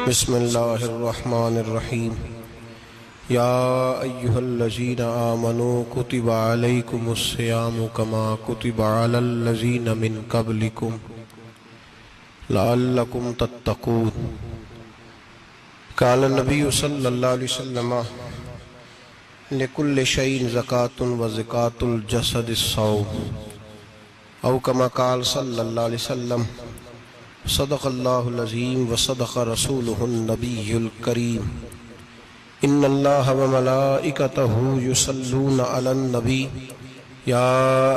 بسم اللہ الرحمن الرحیم یا ایہا الذین آمنوا کتب علیکم الصیام کما کتب علی الذین من قبلکم لعلکم تتقون۔ قال النبی صلی اللہ علیہ وسلم لکل شیء زکاۃ و زکاۃ الجسد الصوم، او کما قال صلی اللہ علیہ وسلم صدق اللہ العظیم و صدق رسولہ النبی الکریم۔ ان اللہ و ملائکتہ یصلون علی النبی یا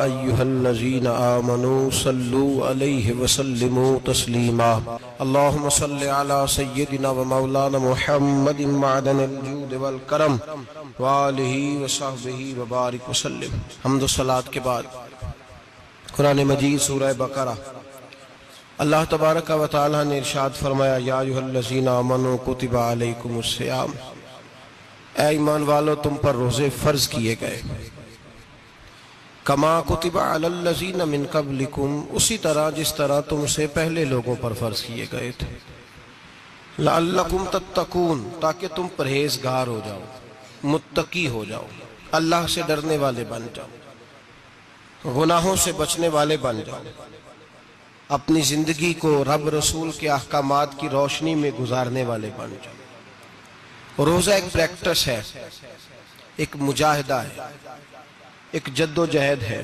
ایہا الذین آمنوا صلوا علیہ وسلموا تسلیما۔ اللہم صل علی سیدنا و مولانا محمد معدن الجود والکرم وآلہ وصحبہ وبارک وسلم۔ حمد و صلاۃ کے بعد قرآن مجید سورہ بقرہ، اللہ تبارک و تعالیٰ نے ارشاد فرمایا یا ایھا الذین آمنوا کتب علیکم الصیام، اے ایمان والو تم پر روزے فرض کیے گئے، کما کتب علی الذین من قبلکم، اسی طرح جس طرح تم سے پہلے لوگوں پر فرض کیے گئے تھے، لعلکم تتقون، تاکہ تم پرہیزگار ہو جاؤ، متقی ہو جاؤ، اللہ سے ڈرنے والے بن جاؤ، گناہوں سے بچنے والے بن جاؤ، اپنی زندگی کو رب رسول کے احکامات کی روشنی میں گزارنے والے بن جاؤ۔ روزہ ایک پریکٹس ہے، ایک مجاہدہ ہے، ایک جد و جہد ہے۔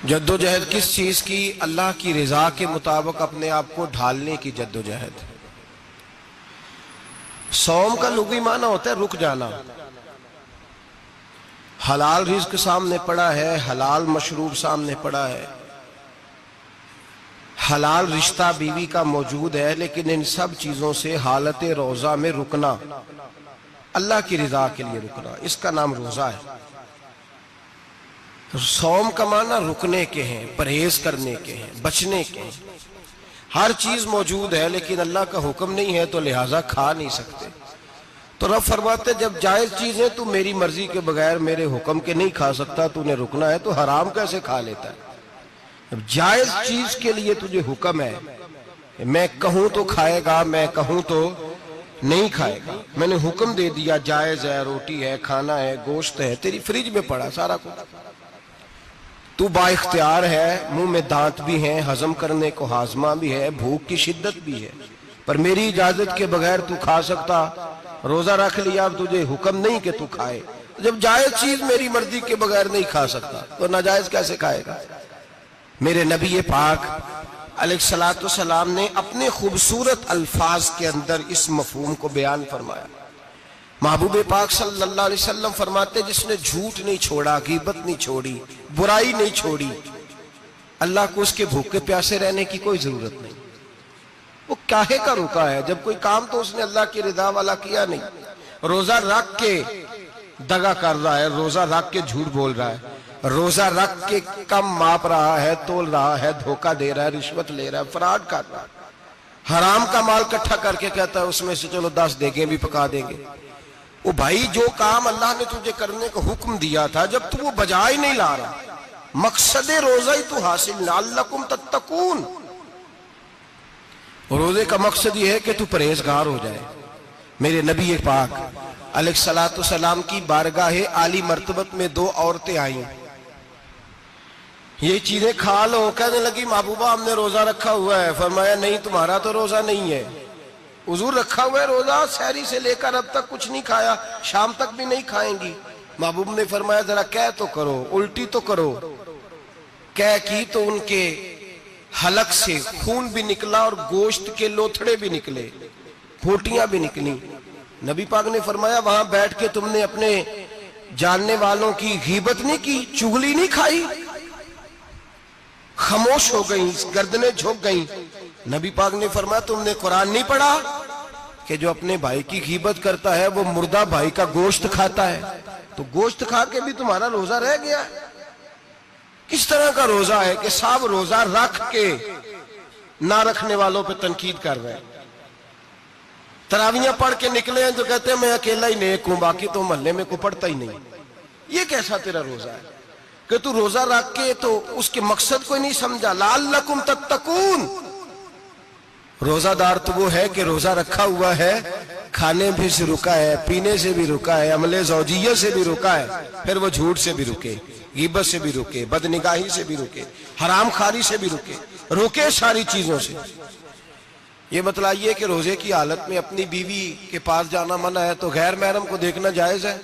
جد و جہد کس چیز کی؟ اللہ کی رضا کے مطابق اپنے آپ کو ڈھالنے کی جد و جہد۔ صوم کا لغوی معنی ہوتا ہے رک جانا۔ حلال رزق سامنے پڑا ہے، حلال مشروب سامنے پڑا ہے، حلال رشتہ بیوی کا موجود ہے، لیکن ان سب چیزوں سے حالت روزہ میں رکنا، اللہ کی رضا کے لیے رکنا، اس کا نام روزہ ہے۔ صوم کا معنی رکنے کے ہیں، پرہیز کرنے کے ہیں، بچنے کے ہیں۔ ہر چیز موجود ہے لیکن اللہ کا حکم نہیں ہے تو لہٰذا کھا نہیں سکتے۔ تو رب فرماتے جب جائز چیزیں تو میری مرضی کے بغیر میرے حکم کے نہیں کھا سکتا، تو نے رکنا ہے تو حرام کیسے کھا لیتا ہے؟ اب جائز چیز کے لیے تجھے حکم ہے، میں کہوں تو کھائے گا، میں کہوں تو نہیں کھائے گا۔ میں نے حکم دے دیا جائز ہے، روٹی ہے، کھانا ہے، گوشت ہے، تیری فریج میں پڑا سارا کچھ، تو با اختیار ہے، منہ میں دانت بھی ہیں، ہضم کرنے کو ہاضمہ بھی ہے، بھوک کی شدت بھی ہے، پر میری اجازت کے بغیر تو کھا سکتا۔ روزہ رکھ لیا، اب تجھے حکم نہیں کہ تو کھائے۔ جب جائز چیز میری مرضی کے بغیر نہیں کھا سکتا تو ناجائز کیسے کھائے گا؟ میرے نبی پاک علیہ السلام نے اپنے خوبصورت الفاظ کے اندر اس مفہوم کو بیان فرمایا۔ محبوب پاک صلی اللہ علیہ وسلم فرماتے جس نے جھوٹ نہیں چھوڑا، غیبت نہیں چھوڑی، برائی نہیں چھوڑی، اللہ کو اس کے بھوکے پیاسے رہنے کی کوئی ضرورت نہیں۔ وہ کاہے کا رکا ہے؟ جب کوئی کام تو اس نے اللہ کی رضا والا کیا نہیں۔ روزہ رکھ کے دغا کر رہا ہے، روزہ رکھ کے جھوٹ بول رہا ہے، روزہ رکھ کے کم ماپ رہا ہے، تول رہا ہے، دھوکہ دے رہا ہے، رشوت لے رہا ہے، فراڈ کر رہا ہے، حرام کا مال کٹھا کر کے کہتا ہے اس میں سے چلو 10 دیگیں بھی پکا دیں گے۔ وہ بھائی جو کام اللہ نے تجھے کرنے کا حکم دیا تھا، جب تو وہ بجا ہی نہیں لا رہا، مقصد روزہ ہی تو حاصل، لعلکم تتقون۔ روزے کا مقصد یہ ہے کہ تو پرہیزگار ہو جائے۔ میرے نبی پاک علیہ السلام کی بارگاہ عالی مرتبت میں 2 عورتیں آئیں، یہ چیزیں کھا لو، کہنے لگی محبوبہ ہم نے روزہ رکھا ہوا ہے۔ فرمایا نہیں، تمہارا تو روزہ نہیں ہے، حضور رکھا ہوا ہے روزہ، سحری سے لے کر اب تک کچھ نہیں کھایا، شام تک بھی نہیں کھائیں گی۔ محبوب نے فرمایا ذرا کہہ تو کرو، الٹی تو کرو۔ کہہ کی تو ان کے حلق سے خون بھی نکلا اور گوشت کے لوتھڑے بھی نکلے، پھوٹیاں بھی نکلی۔ نبی پاک نے فرمایا وہاں بیٹھ کے تم نے اپنے جاننے والوں کی غیبت نہیں کی، چغلی نہیں کھائی؟ خاموش ہو گئیں، گردنیں جھک گئیں۔ نبی پاک نے فرمایا تم نے قرآن نہیں پڑھا کہ جو اپنے بھائی کی غیبت کرتا ہے وہ مردہ بھائی کا گوشت کھاتا ہے؟ تو گوشت کھا کے بھی تمہارا روزہ رہ گیا ہے۔ کس طرح کا روزہ ہے کہ صاحب روزہ رکھ کے نہ رکھنے والوں پہ تنقید کر رہے ہیں۔ تراویحاں پڑھ کے نکلے ہیں تو کہتے ہیں میں اکیلا ہی نیک ہوں، باقی تو محلے میں کوئی پڑھتا ہی نہیں۔ یہ کیسا تیرا روزہ ہے؟ کہ تو روزہ رکھ کے تو اس کے مقصد کو نہیں سمجھا۔ لعلکم تتقون، روزہ دار تو وہ ہے کہ روزہ رکھا ہوا ہے، کھانے بھی سے رکا ہے، پینے سے بھی رکا ہے، عمل زوجیہ سے بھی رکا ہے، پھر وہ جھوٹ سے بھی رکے، غیبت سے بھی رکے، بدنگاہی سے بھی رکے، حرام خواری سے بھی رکے ساری چیزوں سے۔ یہ بتلائیے کہ روزے کی حالت میں اپنی بیوی کے پاس جانا منع ہے تو غیر محرم کو دیکھنا جائز ہے؟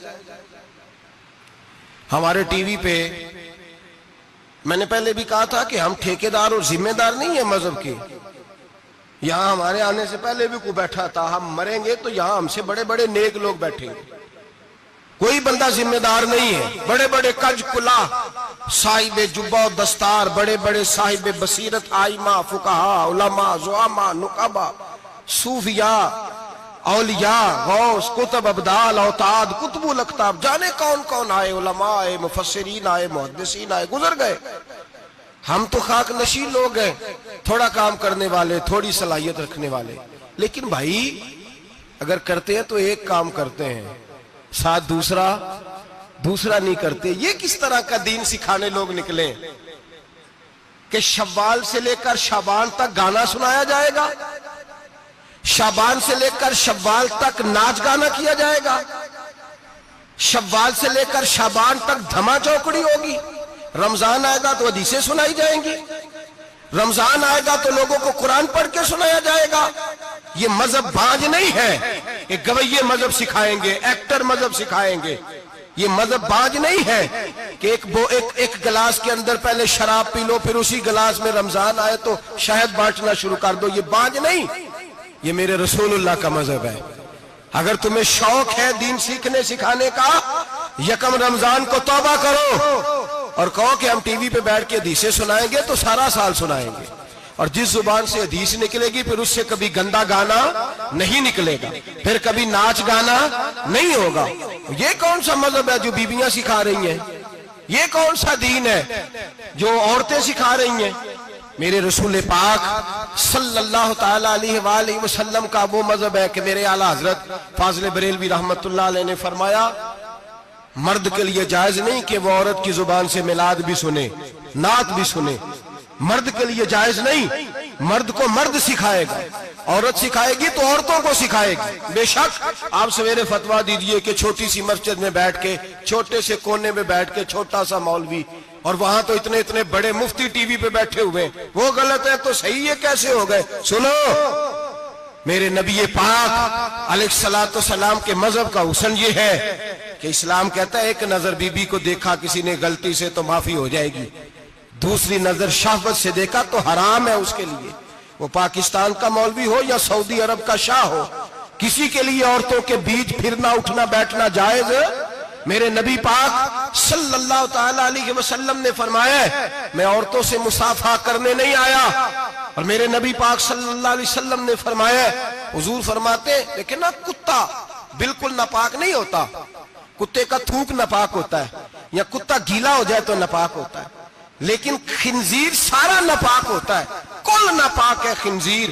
ہمارے ٹی وی پہ میں نے پہلے بھی کہا تھا کہ ہم ٹھیکیدار اور ذمہ دار نہیں ہیں مذہب کے۔ یہاں ہمارے آنے سے پہلے بھی کوئی بیٹھا تھا، ہم مریں گے تو یہاں ہم سے بڑے بڑے نیک لوگ بیٹھیں گے، کوئی بندہ ذمہ دار نہیں ہے۔ بڑے بڑے کج کلا، صاحب جبہ و دستار، بڑے بڑے صاحب بصیرت، آئمہ، فقہا، علماء، زعماء، نقبہ، صوفیاء، اولیاء، غوث، کتب، ابدال، اوتاد، کتب الاقطاب، جانے کون کون آئے، علماء آئے، مفسرین آئے، محدثین آئے، گزر گئے۔ ہم تو خاک نشین لوگ ہیں، تھوڑا کام کرنے والے، تھوڑی صلاحیت رکھنے والے۔ لیکن بھائی اگر کرتے ہیں تو ایک کام کرتے ہیں، ساتھ دوسرا نہیں کرتے۔ یہ کس طرح کا دین سکھانے لوگ نکلے کہ شوال سے لے کر شعبان تک گانا سنایا جائے گا، شعبان سے لے کر شوال تک ناچ گانا کیا جائے گا، شوال سے لے کر شعبان تک دھما چوکڑی ہوگی، رمضان آئے گا تو حدیثیں سنائی جائیں گی، رمضان آئے گا تو لوگوں کو قرآن پڑھ کے سنایا جائے گا۔ یہ مذہب بانج نہیں ہے کہ گویے مذہب سکھائیں گے، ایکٹر مذہب سکھائیں گے۔ یہ مذہب بانج نہیں ہے کہ ایک گلاس کے اندر پہلے شراب پی لو، پھر اسی گلاس میں رمضان آئے تو شہد بانٹنا شروع کر دو۔ یہ بانج نہیں، یہ میرے رسول اللہ کا مذہب ہے۔ اگر تمہیں شوق ہے دین سیکھنے سکھانے کا، یکم رمضان کو توبہ کرو اور کہو کہ ہم ٹی وی پہ بیٹھ کے حدیثیں سنائیں گے تو سارا سال سنائیں گے، اور جس زبان سے حدیث نکلے گی پھر اس سے کبھی گندا گانا نہیں نکلے گا، پھر کبھی ناچ گانا نہیں ہوگا۔ یہ کون سا مذہب ہے جو بیویاں سکھا رہی ہیں؟ یہ کون سا دین ہے جو عورتیں سکھا رہی ہیں؟ میرے رسول پاک صلی اللہ تعالیٰ علیہ وآلہ وسلم کا وہ مذہب ہے کہ میرے اعلیٰ حضرت فاضل بریلوی رحمت اللہ علیہ نے فرمایا، مرد کے لیے جائز نہیں کہ وہ عورت کی زبان سے میلاد بھی سنے، نعت بھی سنے۔ مرد کے لیے جائز نہیں، مرد کو مرد سکھائے گا، عورت سکھائے گی تو عورتوں کو سکھائے گی۔ بے شک آپ سویرے فتویٰ دیجئے کہ چھوٹی سی مسجد میں بیٹھ کے، چھوٹے سے کونے میں بیٹھ کے چھوٹا سا مولوی، اور وہاں تو اتنے بڑے مفتی ٹی وی پہ بیٹھے ہوئے، وہ غلط ہے تو صحیح ہے، کیسے ہو گئے؟ سنو، میرے نبی پاک علیہ الصلوۃ والسلام کے مذہب کا حسن یہ ہے کہ اسلام کہتا ہے ایک نظر بی بی کو دیکھا کسی نے غلطی سے تو معافی ہو جائے گی، دوسری نظر شہوت سے دیکھا تو حرام ہے اس کے لیے، وہ پاکستان کا مولوی ہو یا سعودی عرب کا شاہ ہو، کسی کے لیے عورتوں کے بیچ پھرنا اٹھنا بیٹھنا جائز ہے۔ میرے نبی پاک صلی اللہ تعالیٰ علیہ وسلم نے فرمایا ہے میں عورتوں سے مصافحہ کرنے نہیں آیا، اور میرے نبی پاک صلی اللہ علیہ وسلم نے فرمایا ہے، حضور فرماتے لیکن نا کتا بالکل ناپاک نہیں ہوتا، کتے کا تھوک ناپاک ہوتا ہے، یا کتا گیلا ہو جائے تو ناپاک ہوتا ہے، لیکن خنزیر سارا ناپاک ہوتا ہے، کل ناپاک ہے خنزیر۔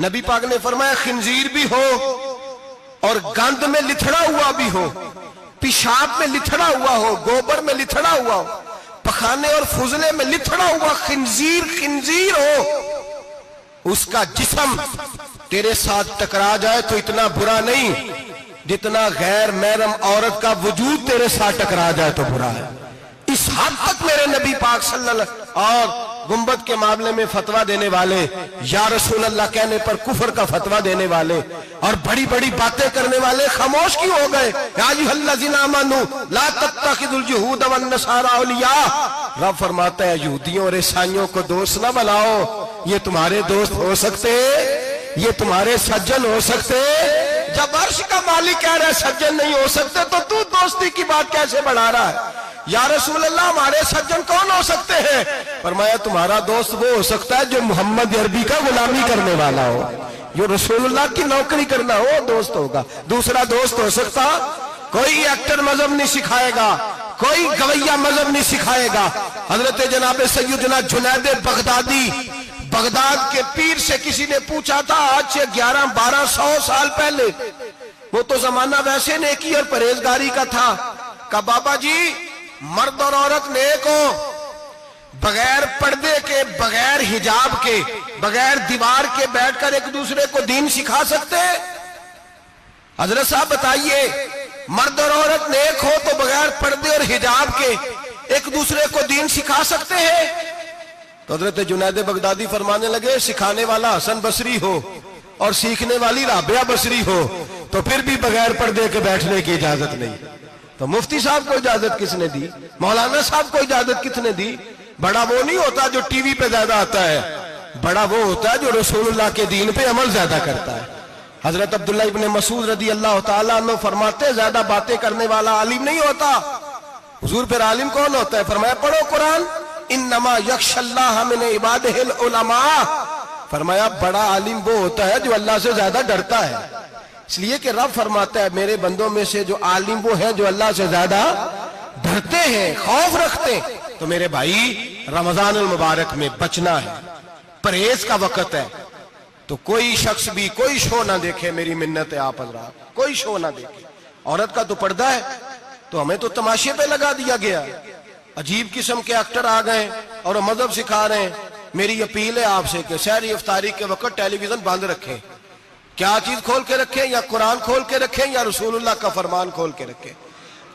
نبی پاک نے فرمایا خنزیر بھی ہو اور گند میں لتھڑا ہوا بھی ہو، پیشاب میں لتھڑا ہوا ہو، گوبر میں لتھڑا ہوا ہو، پخانے اور فضلے میں لتھڑا ہوا خنزیر ہو، اس کا جسم تیرے ساتھ ٹکرا جائے تو اتنا برا نہیں جتنا غیر محرم عورت کا وجود تیرے ساتھ ٹکرا جائے تو برا ہے۔ اس حد تک میرے نبی پاک صلی اللہ اور گنبد کے معاملے میں فتویٰ دینے والے، یا رسول اللہ کہنے پر کفر کا فتویٰ دینے والے اور بڑی بڑی باتیں کرنے والے خاموش کیوں ہو گئے؟ یا ایھا الذین آمنوا لا تتخذوا اليہود والنصارى اولیاء، رب فرماتا ہے یہودیوں اور عیسائیوں کو دوست نہ بناؤ، یہ تمہارے دوست ہو سکتے، یہ تمہارے سجن ہو سکتے؟ جب عرش کا مالک کہہ رہا ہے سجن نہیں ہو سکتے تو دوستی کی بات کیسے بڑھا رہا ہے؟ یا رسول اللہ ہمارے سجن کون ہو سکتے ہیں؟ فرمایا تمہارا دوست وہ ہو سکتا ہے جو محمد عربی کا غلامی کرنے والا ہو، جو رسول اللہ کی نوکری کرنا ہو دوست ہوگا۔ دوسرا دوست ہو سکتا؟ کوئی ایکٹر مذہب نہیں سکھائے گا، کوئی گویہ مذہب نہیں سکھائے گا۔ حضرت جناب سیدنا جنید بغدادی، بغداد کے پیر سے کسی نے پوچھا تھا آج سے 1100-1200 سال پہلے، وہ تو زمانہ ویسے نیکی اور پرہیزگاری کا تھا، کہا بابا جی مرد اور عورت نیک ہو، بغیر پردے کے، بغیر حجاب کے، بغیر دیوار کے بیٹھ کر ایک دوسرے کو دین سکھا سکتے ہیں؟ حضرت صاحب بتائیے، مرد اور عورت نیک ہو تو بغیر پردے اور حجاب کے ایک دوسرے کو دین سکھا سکتے ہیں؟ تو حضرت جنید بغدادی فرمانے لگے سکھانے والا حسن بصری ہو اور سیکھنے والی رابعہ بصری ہو تو پھر بھی بغیر پردے کے بیٹھنے کی اجازت نہیں۔ تو مفتی صاحب کو اجازت کس نے دی؟ مولانا صاحب کو اجازت کس نے دی؟ بڑا وہ نہیں ہوتا جو ٹی وی پہ زیادہ آتا ہے، بڑا وہ ہوتا ہے جو رسول اللہ کے دین پہ عمل زیادہ کرتا ہے۔ حضرت عبداللہ ابن مسعود رضی اللہ تعالیٰ عنہ فرماتے زیادہ باتیں کرنے والا عالم نہیں ہوتا۔ حضور پھر عالم کون ہوتا ہے؟ فرمایا پڑھو قرآن، انما یخشی اللہ من عبادہ العلماء۔ فرمایا بڑا عالم وہ ہوتا ہے جو اللہ سے زیادہ ڈرتا ہے، اس لیے کہ رب فرماتا ہے میرے بندوں میں سے جو عالم وہ ہیں جو اللہ سے زیادہ ڈرتے ہیں، خوف رکھتے ہیں۔ تو میرے بھائی رمضان المبارک میں بچنا ہے، پرہیز کا وقت ہے، تو کوئی شخص بھی کوئی شو نہ دیکھے، میری منت ہے آپ حضرات، کوئی شو نہ دیکھے۔ عورت کا تو پردہ ہے، تو ہمیں تو تماشے پہ لگا دیا گیا، عجیب قسم کے ایکٹر آ گئے اور مذہب سکھا رہے ہیں۔ میری اپیل ہے آپ سے کہ سحری افطاری کے وقت ٹیلی ویژن بند رکھیں، کیا چیز کھول کے رکھیں؟ یا قرآن کھول کے رکھیں یا رسول اللہ کا فرمان کھول کے رکھیں،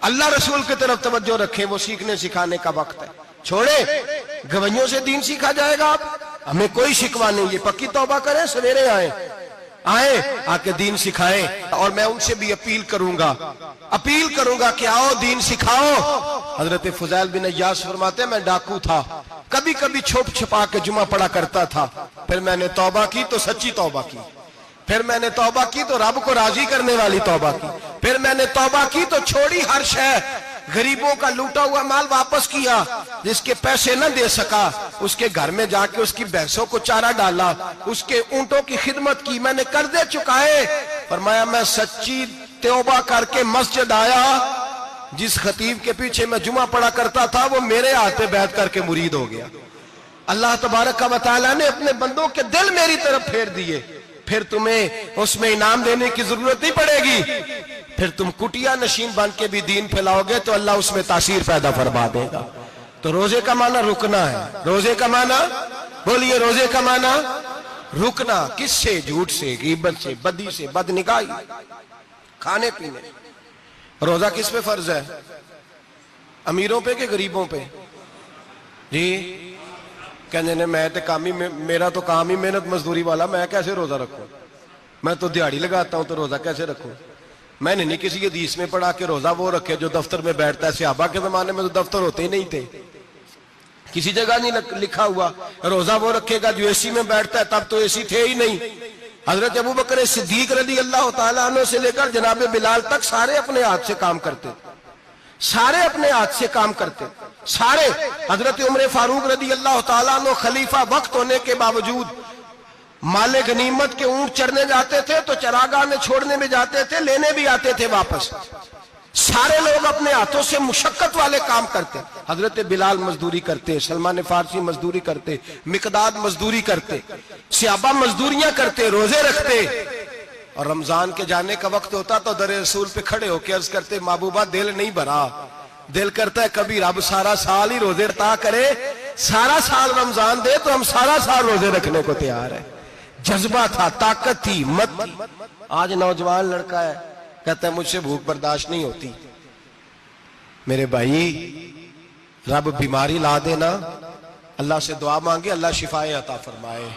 اللہ رسول کی طرف توجہ رکھیں، وہ سیکھنے سکھانے کا وقت ہے۔ چھوڑیں گویوں سے دین سیکھا جائے گا، ہمیں کوئی شکوہ نہیں، یہ پکی توبہ کریں، سویرے آئیں آ کے دین سکھائیں۔ اور میں ان سے بھی اپیل کروں گا کہ آؤ دین سکھاؤ۔ حضرت فضیل بن عیاض فرماتے ہیں میں ڈاکو تھا، کبھی کبھی چھپ چھپا کے جمعہ پڑھا کرتا تھا، پھر میں نے توبہ کی تو سچی توبہ کی، پھر میں نے توبہ کی تو رب کو راضی کرنے والی توبہ کی، پھر میں نے توبہ کی تو چھوڑی ہر شے، غریبوں کا لوٹا ہوا مال واپس کیا، جس کے پیسے نہ دے سکا اس کے گھر میں جا کے اس کی بھینسوں کو چارہ ڈالا، اس کے اونٹوں کی خدمت کی، میں نے قرضے چکائے۔ فرمایا میں سچی توبہ کر کے مسجد آیا، جس خطیب کے پیچھے میں جمعہ پڑھا کرتا تھا وہ میرے ہاتھ پہ بیعت کر کے مرید ہو گیا۔ اللہ تبارک و تعالیٰ نے اپنے بندوں کے دل میری طرف پھیر دیے، پھر تمہیں اس میں انعام دینے کی ضرورت نہیں پڑے گی، پھر تم کٹیا نشین بن کے بھی دین پھیلاؤ گے تو اللہ اس میں تاثیر پیدا فرما دے گا۔ تو روزے کا معنی رکنا ہے، روزے کا معنی بولیے، روزے کا معنی رکنا، کس سے؟ جھوٹ سے، غیبت سے، بدی سے، بدنگاہی، کھانے پینے۔ روزہ کس پہ فرض ہے؟ امیروں پہ کہ غریبوں پہ؟ جی کہنے نے میں تو کام ہی میرا تو کام ہی محنت مزدوری والا، میں کیسے روزہ رکھوں؟ میں تو دیہڑی لگاتا ہوں تو روزہ کیسے رکھوں؟ میں نے نہیں کسی حدیث میں پڑھا کہ روزہ وہ رکھے جو دفتر میں بیٹھتا ہے۔ صحابہ کے زمانے میں تو دفتر ہوتے ہی نہیں تھے، کسی جگہ نہیں لکھا ہوا روزہ وہ رکھے گا جو اے سی میں بیٹھتا ہے، تب تو اے سی تھے ہی نہیں۔ حضرت ابو بکر صدیق رضی اللہ تعالیٰ عنہ سے لے کر جناب بلال تک سارے اپنے ہاتھ سے کام کرتے، سارے اپنے ہاتھ سے کام کرتے، سارے۔ حضرت عمر فاروق رضی اللہ تعالیٰ عنہ خلیفہ وقت ہونے کے باوجود مال غنیمت کے اونٹ چرنے جاتے تھے تو چراگاہ میں چھوڑنے میں جاتے تھے، لینے بھی آتے تھے واپس۔ سارے لوگ اپنے ہاتھوں سے مشقت والے کام کرتے، حضرت بلال مزدوری کرتے، سلمان فارسی مزدوری کرتے، مقداد مزدوری کرتے، صحابہ مزدوریاں کرتے، روزے رکھتے۔ اور رمضان کے جانے کا وقت ہوتا تو در رسول پہ کھڑے ہو کے عرض کرتے محبوبہ دل نہیں بھرا، دل کرتا ہے کبھی رب سارا سال ہی روزے عطا کرے، سارا سال رمضان دے تو ہم سارا سال روزے رکھنے کو تیار ہیں۔ جذبہ تھا، طاقت تھی، ہمت تھی۔ آج نوجوان لڑکا ہے کہتا ہے مجھ سے بھوک برداشت نہیں ہوتی۔ میرے بھائی رب بیماری لا دینا، اللہ سے دعا مانگے اللہ شفائے عطا فرمائے،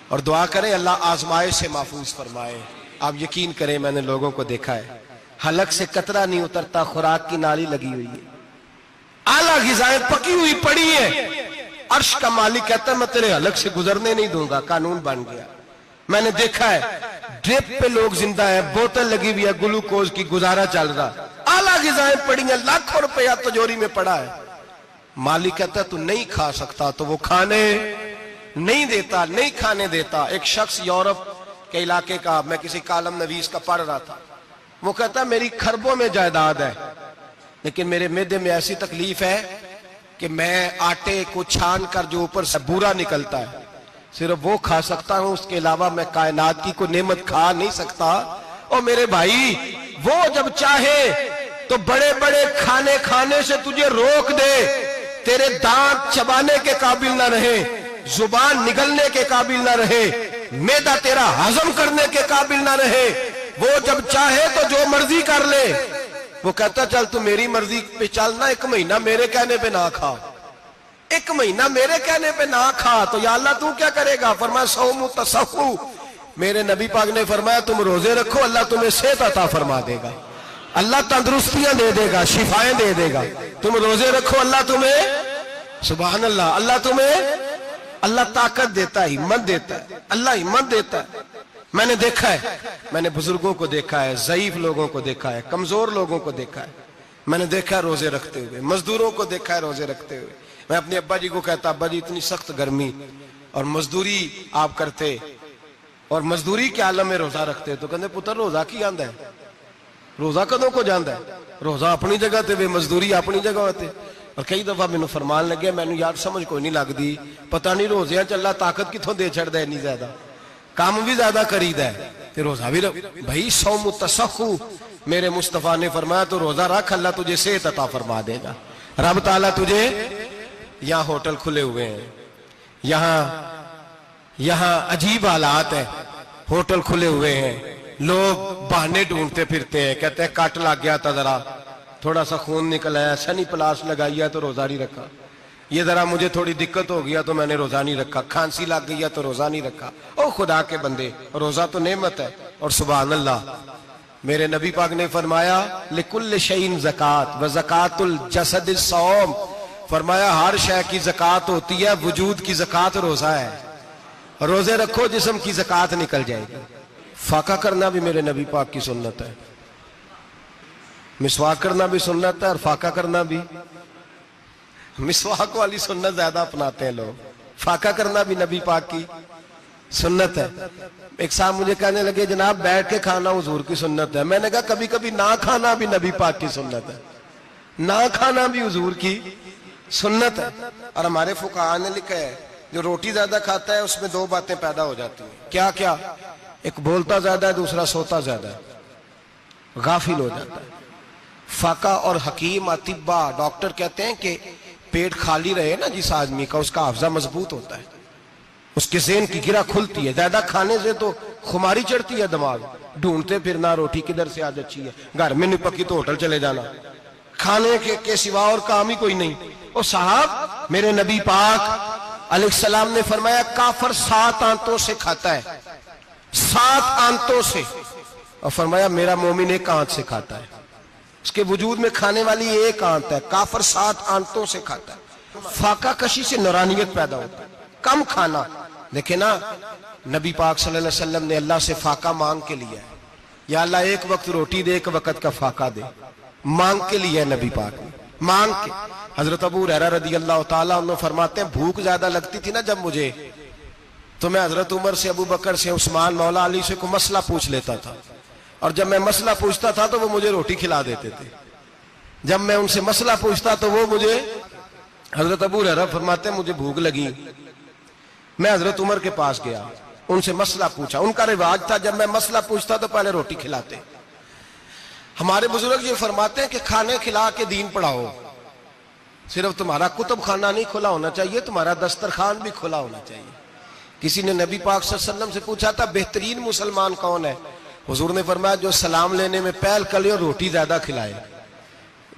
اور دعا کرے اللہ آزمائش سے محفوظ فرمائے۔ آپ یقین کریں میں نے لوگوں کو دیکھا ہے حلق سے قطرہ نہیں اترتا، خوراک کی نالی لگی ہوئی ہے، اعلیٰ غذائیں پکی ہوئی پڑی ہیں، عرش کا مالک کہتا ہے میں تیرے حلق سے گزرنے نہیں دوں گا، قانون بن گیا۔ میں نے دیکھا ہے ڈرپ پہ لوگ زندہ ہیں، بوتل لگی ہوئی ہے گلوکوز کی، گزارا چل رہا، اعلیٰ غذائیں پڑی ہیں، لاکھوں روپیہ تجوری میں پڑا ہے۔ مالک کہتا ہے تو نہیں کھا سکتا، تو وہ کھانے نہیں دیتا، نہیں کھانے دیتا۔ ایک شخص یورپ کے علاقے کا، میں کسی کالم نویس کا پڑھ رہا تھا، وہ کہتا ہے میری خربوں میں جائیداد ہے لیکن میرے معدے میں ایسی تکلیف ہے کہ میں آٹے کو چھان کر جو اوپر سے بورا نکلتا ہے صرف وہ کھا سکتا ہوں، اس کے علاوہ میں کائنات کی کوئی نعمت کھا نہیں سکتا۔ اور میرے بھائی وہ جب چاہے تو بڑے بڑے کھانے کھانے سے تجھے روک دے، تیرے دانت چبانے کے قابل نہ رہے، زبان نگلنے کے قابل نہ رہے، معدہ تیرا ہضم کرنے کے قابل نہ رہے، وہ جب چاہے تو جو مرضی کر لے۔ وہ کہتا چل تو میری مرضی پہ چلنا، 1 مہینہ میرے کہنے پہ نہ کھا، 1 مہینہ میرے کہنے پہ نہ کھا، تو یا اللہ تو کیا کرے گا؟ فرمایا صوم تصحو، میرے نبی پاک نے فرمایا تم روزے رکھو، اللہ تمہیں صحت عطا فرما دے گا، اللہ تندرستیاں دے دے گا، شفائیں دے دے گا۔ تم روزے رکھو، اللہ تمہیں، سبحان اللہ، اللہ تمہیں، اللہ طاقت دیتا ہے، ہمت دیتا ہے، اللہ ہمت دیتا ہے۔ میں نے دیکھا ہے، میں نے بزرگوں کو دیکھا ہے، ضعیف لوگوں کو دیکھا ہے، کمزور لوگوں کو دیکھا ہے، میں نے دیکھا ہے روزے رکھتے ہوئے، مزدوروں کو دیکھا ہے روزے رکھتے ہوئے۔ میں اپنے ابا جی کو کہتا ابا جی اتنی سخت گرمی اور مزدوری آپ کرتے اور مزدوری کے عالم میں روزہ رکھتے، تو کہتے پتر روزہ کی آندا ہے، روزہ کدوں کو جاندا ہے، روزہ اپنی جگہ تے مزدوری اپنی جگہ ہوتے۔ اور کئی دفعہ مینوں فرمان لگے، مینوں یار سمجھ کوئی نہیں لگدی، پتہ نہیں روزیاں چ اللہ طاقت کتھوں دے چھڑدا ہے اتنی زیادہ، کام بھی زیادہ کریدا ہے تے روزہ بھی بھائی صوم تصحو، میرے مصطفیٰ نے فرمایا تو روزہ رکھ، اللہ تجھے صحت عطا فرما دے گا۔ رب تعالیٰ تجھے، یہاں ہوٹل کھلے ہوئے ہیں، یہاں عجیب حالات ہیں، ہوٹل کھلے ہوئے ہیں، لوگ بہانے ڈھونڈتے پھرتے ہیں، کہتے ہیں کٹ لگ گیا تھا ذرا، تھوڑا سا خون نکل آیا، سنی پلاس لگائی ہے تو روزہ نہیں رکھا، یہ ذرا مجھے تھوڑی دقت ہو گیا تو میں نے روزہ نہیں رکھا، کھانسی لگ گئی ہے تو روزہ نہیں رکھا۔ او خدا کے بندے، روزہ تو نعمت ہے۔ اور سبحان اللہ، میرے نبی پاک نے فرمایا لِكُلِّ شَيْءٍ زکات وَزَكَاتُ الْجَسَدِ الصَّوْمُ، فرمایا ہر شے کی زکات ہوتی ہے، وجود کی زکات روزہ ہے، روزے رکھو جسم کی زکات نکل جائے گی۔ فاقہ کرنا بھی میرے نبی پاک کی سنت ہے، مسواک کرنا بھی سنت ہے، اور فاقہ کرنا بھی، مسواک والی سنت زیادہ اپناتے ہیں لوگ، فاقہ کرنا بھی نبی پاک کی سنت ہے۔ ایک صاحب مجھے کہنے لگے جناب بیٹھ کے کھانا حضور کی سنت ہے، میں نے کہا کبھی کبھی نہ کھانا بھی نبی پاک کی سنت ہے، نہ کھانا بھی حضور کی سنت ہے۔ اور ہمارے فقہاء نے لکھا ہے جو روٹی زیادہ کھاتا ہے اس میں 2 باتیں پیدا ہو جاتی ہیں، کیا کیا؟ ایک بولتا زیادہ ہے، دوسرا سوتا زیادہ ہے، غافل ہو جاتا ہے۔ فقہ اور حکیم اطباء ڈاکٹر کہتے ہیں کہ پیٹ خالی رہے نا جس آدمی کا، اس کا حافظہ مضبوط ہوتا ہے، اس کے ذہن کی گرہ کھلتی ہے۔ زیادہ کھانے سے تو خماری چڑھتی ہے، دماغ ڈھونڈتے پھرنا روٹی کدھر سے آج اچھی ہے، گھر میں نہیں پکی تو ہوٹل چلے جانا، کھانے کے سوا اور کام ہی کوئی نہیں۔ اور صاحب میرے نبی پاک علیہ السلام نے فرمایا کافر 7 آنتوں سے کھاتا ہے، 7 آنتوں سے، اور فرمایا میرا مومن 1 آنت سے کھاتا ہے، اس کے وجود میں کھانے والی 1 آنت ہے، کافر 7 آنتوں سے کھاتا ہے۔ فاقہ کشی سے نورانیت پیدا ہوتا ہے، کم کھانا۔ دیکھیں نا نبی پاک صلی اللہ علیہ وسلم نے اللہ سے فاقہ مانگ کے لیا ہے، یا اللہ 1 وقت روٹی دے، 1 وقت کا فاقہ دے، مانگ کے لیا ہے نبی پاک نے، مانگ کے۔ حضرت ابو ہریرہ رضی اللہ تعالیٰ عنہ فرماتے ہیں بھوک زیادہ لگتی تھی نا جب مجھے، تو میں حضرت عمر سے، ابو بکر سے، عثمان، مولا علی سے کوئی مسئلہ پوچھ لیتا تھا، اور جب میں مسئلہ پوچھتا تھا تو وہ مجھے روٹی کھلا دیتے تھے، جب میں ان سے مسئلہ پوچھتا تو وہ مجھے، حضرت ابو ہریرہ فرماتے ہیں مجھے بھوک لگی، میں حضرت عمر کے پاس گیا، ان سے مسئلہ پوچھا، ان کا رواج تھا جب میں مسئلہ پوچھتا تو پہلے روٹی کھلاتے۔ ہمارے بزرگ یہ فرماتے ہیں کہ کھانے کھلا کے دین پڑھاؤ، صرف تمہارا کتب خانہ نہیں کھلا ہونا چاہیے، تمہارا دسترخوان بھی کھلا ہونا چاہیے۔ کسی نے نبی پاک صلی اللہ علیہ وسلم سے پوچھا تھا بہترین مسلمان کون ہے؟ حضور نے فرمایا جو سلام لینے میں پہل کرے اور روٹی زیادہ کھلائے،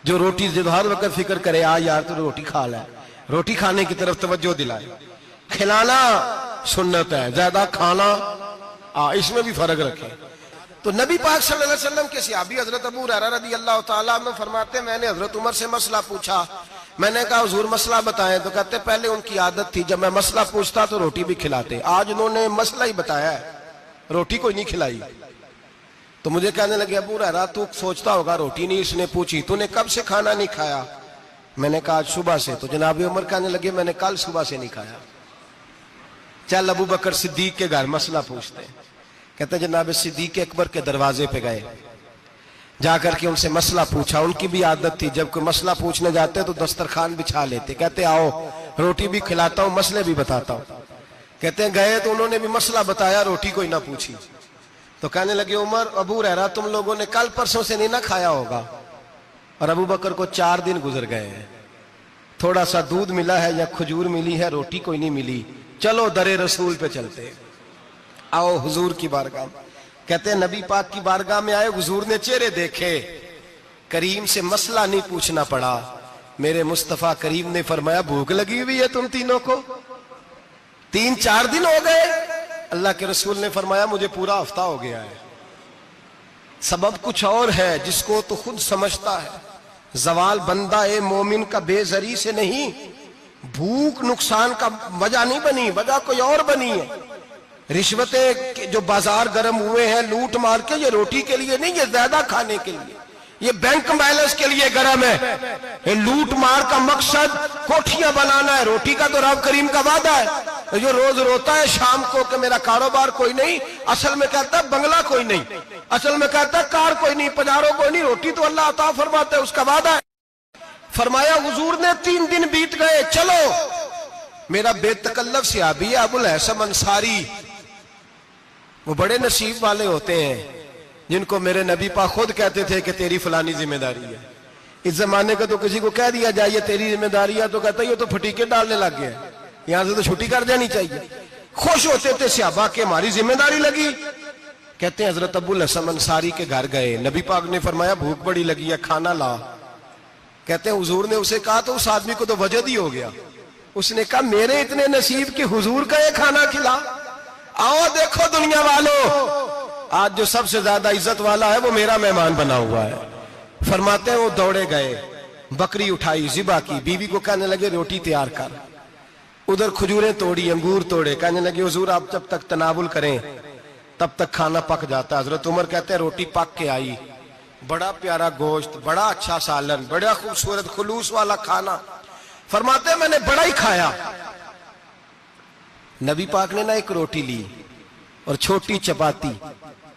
جو روٹی ہر وقت فکر کرے آ یار تو روٹی کھا لے، روٹی کھانے کی طرف توجہ دلائے۔ کھلانا سنت ہے، زیادہ کھانا اس میں بھی فرق رکھے۔ تو نبی پاک صلی اللہ علیہ وسلم کے صحابی حضرت ابو ہریرہ رضی اللہ تعالیٰ عنہ فرماتے ہیں میں نے حضرت عمر سے مسئلہ پوچھا، میں نے کہا حضور مسئلہ بتائیں، تو کہتے پہلے ان کی عادت تھی جب میں مسئلہ پوچھتا تو روٹی بھی کھلاتے، آج انہوں نے مسئلہ ہی بتایا ہے، روٹی کوئی نہیں کھلائی۔ تو مجھے کہنے لگے ابو ہریرہ تو سوچتا ہوگا روٹی نہیں اس نے پوچھی، تو نے کب سے کھانا نہیں کھایا؟ میں نے کہا آج صبح سے۔ تو جناب عمر کہنے لگے میں نے کل صبح سے نہیں کھایا۔ چل ابو بکر صدیق کے گھر مسئلہ پوچھتے ہیں، کہتے ہیں جناب صدیق اکبر کے دروازے پہ گئے، جا کر کے ان سے مسئلہ پوچھا۔ ان کی بھی عادت تھی جب کوئی مسئلہ پوچھنے جاتے تو دسترخوان بچھا لیتے، کہتے آؤ روٹی بھی کھلاتا ہوں مسئلے بھی بتاتا ہوں۔ کہتے ہیں گئے تو انہوں نے بھی مسئلہ بتایا، روٹی کوئی نہ پوچھی۔ تو کہنے لگے عمر ابو ہریرہ تم لوگوں نے کل پرسوں سے نہیں نہ کھایا ہوگا، اور ابو بکر کو 4 دن گزر گئے ہیں، تھوڑا سا دودھ ملا ہے یا کھجور ملی ہے، روٹی کوئی نہیں ملی، چلو در رسول پہ چلتے ہیں، آؤ حضور کی بارگاہ میں۔ کہتے ہیں نبی پاک کی بارگاہ میں آئے، حضور نے چہرے دیکھے، کریم سے مسئلہ نہیں پوچھنا پڑا۔ میرے مصطفیٰ کریم نے فرمایا بھوک لگی ہوئی ہے تم تینوں کو؟ 3-4 دن ہو گئے؟ اللہ کے رسول نے فرمایا مجھے پورا ہفتہ ہو گیا ہے۔ سبب کچھ اور ہے جس کو تو خود سمجھتا ہے۔ زوال بندہ مومن کا بے زری سے نہیں، بھوک نقصان کا وجہ نہیں بنی، وجہ کوئی اور بنی ہے۔ رشوتیں جو بازار گرم ہوئے ہیں لوٹ مار کے، یہ روٹی کے لیے نہیں، یہ زیادہ کھانے کے لیے، یہ بینک بیلنس کے لیے گرم ہے۔ یہ لوٹ مار کا مقصد کوٹھیاں بنانا ہے، روٹی کا تو رب کریم کا وعدہ ہے۔ جو روز روتا ہے شام کو کہ میرا کاروبار کوئی نہیں، اصل میں کہتا ہے بنگلہ کوئی نہیں، اصل میں کہتا ہے کار کوئی نہیں، پجارو کوئی نہیں، روٹی تو اللہ عطا فرماتا ہے، اس کا وعدہ ہے۔ فرمایا حضور نے 3 دن بیت گئے، چلو۔ میرا بے تکلف صحابی ہے ابو الحسن انصاری، وہ بڑے نصیب والے ہوتے ہیں جن کو میرے نبی پاک خود کہتے تھے کہ تیری فلانی ذمہ داری ہے۔ اس زمانے کا تو کسی کو کہہ دیا جائے یہ تیری ذمہ داری ہے تو کہتا ہے یہ تو پھٹیکے ڈالنے لگ گیا، یہاں سے تو چھٹی کر جانی چاہیے۔ خوش ہوتے تھے صحابہ کہ ہماری ذمہ داری لگی۔ کہتے ہیں حضرت ابو الحسن انصاری کے گھر گئے، نبی پاک نے فرمایا بھوک بڑی لگی ہے، کھانا لا۔ کہتے ہیں حضور نے اسے کہا تو اس آدمی کو تو وجد ہی ہو گیا، اس نے کہا میرے اتنے نصیب کہ حضور کا یہ کھانا کھلا۔ آؤ دیکھو دنیا والو، آج جو سب سے زیادہ عزت والا ہے وہ میرا مہمان بنا ہوا ہے۔ فرماتے ہیں وہ دوڑے گئے، بکری اٹھائی، ذبح کی، بیوی کو کہنے لگے روٹی تیار کر، ادھر کھجوریں توڑی، انگور توڑے، کہنے لگے حضور آپ جب تک تناول کریں تب تک کھانا پک جاتا ہے۔ حضرت عمر کہتے ہیں روٹی پک کے آئی، بڑا پیارا گوشت، بڑا اچھا سالن، بڑا خوبصورت خلوص والا کھانا۔ فرماتے ہیں میں نے بڑا ہی کھایا۔ نبی پاک نے نہ ایک روٹی لی اور چھوٹی چپاتی،